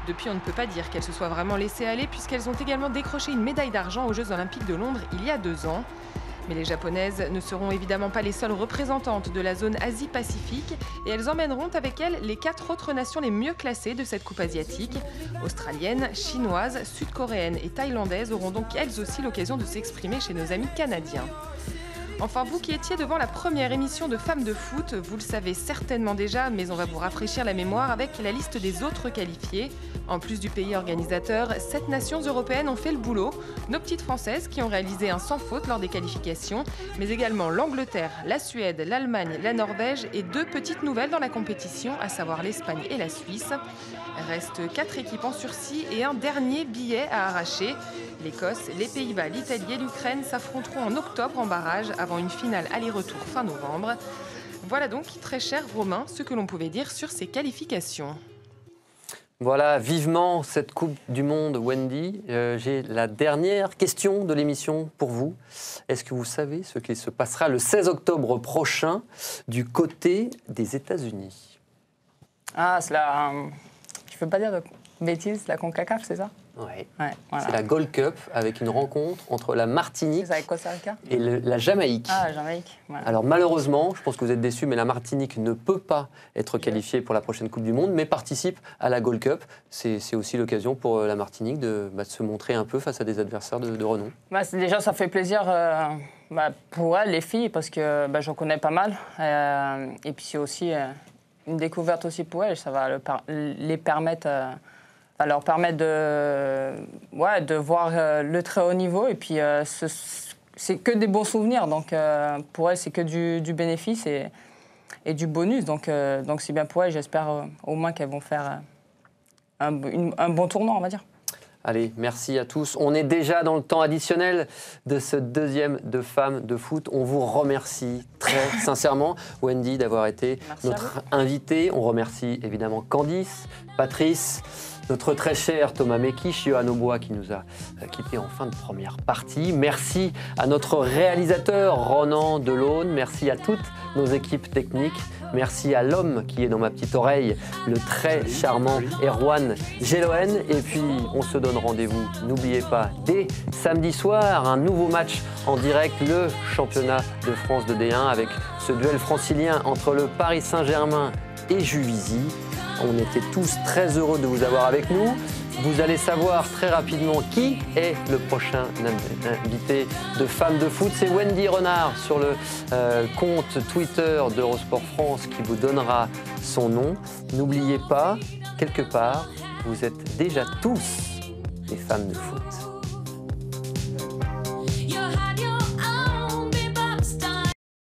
Depuis, on ne peut pas dire qu'elles se soient vraiment laissées aller puisqu'elles ont également décroché une médaille d'argent aux Jeux Olympiques de Londres il y a 2 ans. Mais les Japonaises ne seront évidemment pas les seules représentantes de la zone Asie-Pacifique et elles emmèneront avec elles les 4 autres nations les mieux classées de cette coupe asiatique. Australiennes, chinoises, sud-coréennes et thaïlandaises auront donc elles aussi l'occasion de s'exprimer chez nos amis canadiens. Enfin, vous qui étiez devant la première émission de Femmes de foot, vous le savez certainement déjà, mais on va vous rafraîchir la mémoire avec la liste des autres qualifiés. En plus du pays organisateur, 7 nations européennes ont fait le boulot. Nos petites Françaises qui ont réalisé un sans faute lors des qualifications, mais également l'Angleterre, la Suède, l'Allemagne, la Norvège et 2 petites nouvelles dans la compétition, à savoir l'Espagne et la Suisse. Restent 4 équipes en sursis et un dernier billet à arracher. L'Écosse, les Pays-Bas, l'Italie et l'Ukraine s'affronteront en octobre en barrage avant une finale aller-retour fin novembre. Voilà donc, très cher Romain, ce que l'on pouvait dire sur ces qualifications. Voilà, vivement cette Coupe du Monde, Wendy. J'ai la dernière question de l'émission pour vous. Est-ce que vous savez ce qui se passera le 16 octobre prochain du côté des États-Unis? Ah, c'est la... Je ne veux pas dire de bêtises, la CONCACAF, c'est ça? Ouais. Voilà. C'est la Gold Cup avec une rencontre entre la Martinique et la Jamaïque. Ah, la Jamaïque. Voilà. Alors malheureusement, je pense que vous êtes déçus, mais la Martinique ne peut pas être qualifiée pour la prochaine Coupe du Monde, mais participe à la Gold Cup. C'est aussi l'occasion pour la Martinique de se montrer un peu face à des adversaires de renom. Déjà, ça fait plaisir pour elles, les filles, parce que j'en connais pas mal. Et puis c'est aussi une découverte aussi pour elles. Ça va les permettre... leur permettre de voir le très haut niveau. Et puis, c'est que des bons souvenirs. Donc, pour elles, c'est que du bénéfice et du bonus. Donc c'est bien pour elles. J'espère au moins qu'elles vont faire un bon tournoi, on va dire. Allez, merci à tous. On est déjà dans le temps additionnel de ce deuxième de Femmes de foot. On vous remercie très sincèrement, Wendy, d'avoir été notre invitée. On remercie évidemment Candice, Patrice, notre très cher Thomas Mekish, Johan Aubois qui nous a quittés en fin de première partie. Merci à notre réalisateur Ronan Delaune. Merci à toutes nos équipes techniques. Merci à l'homme qui est dans ma petite oreille, le très charmant Erwan Geloen. Et puis, on se donne rendez-vous, n'oubliez pas, dès samedi soir, un nouveau match en direct, le championnat de France de D1 avec ce duel francilien entre le Paris Saint-Germain et Juvisy. On était tous très heureux de vous avoir avec nous. Vous allez savoir très rapidement qui est le prochain invité de Femmes de foot. C'est Wendy Renard sur le compte Twitter d'Eurosport France qui vous donnera son nom. N'oubliez pas, quelque part, vous êtes déjà tous des femmes de foot.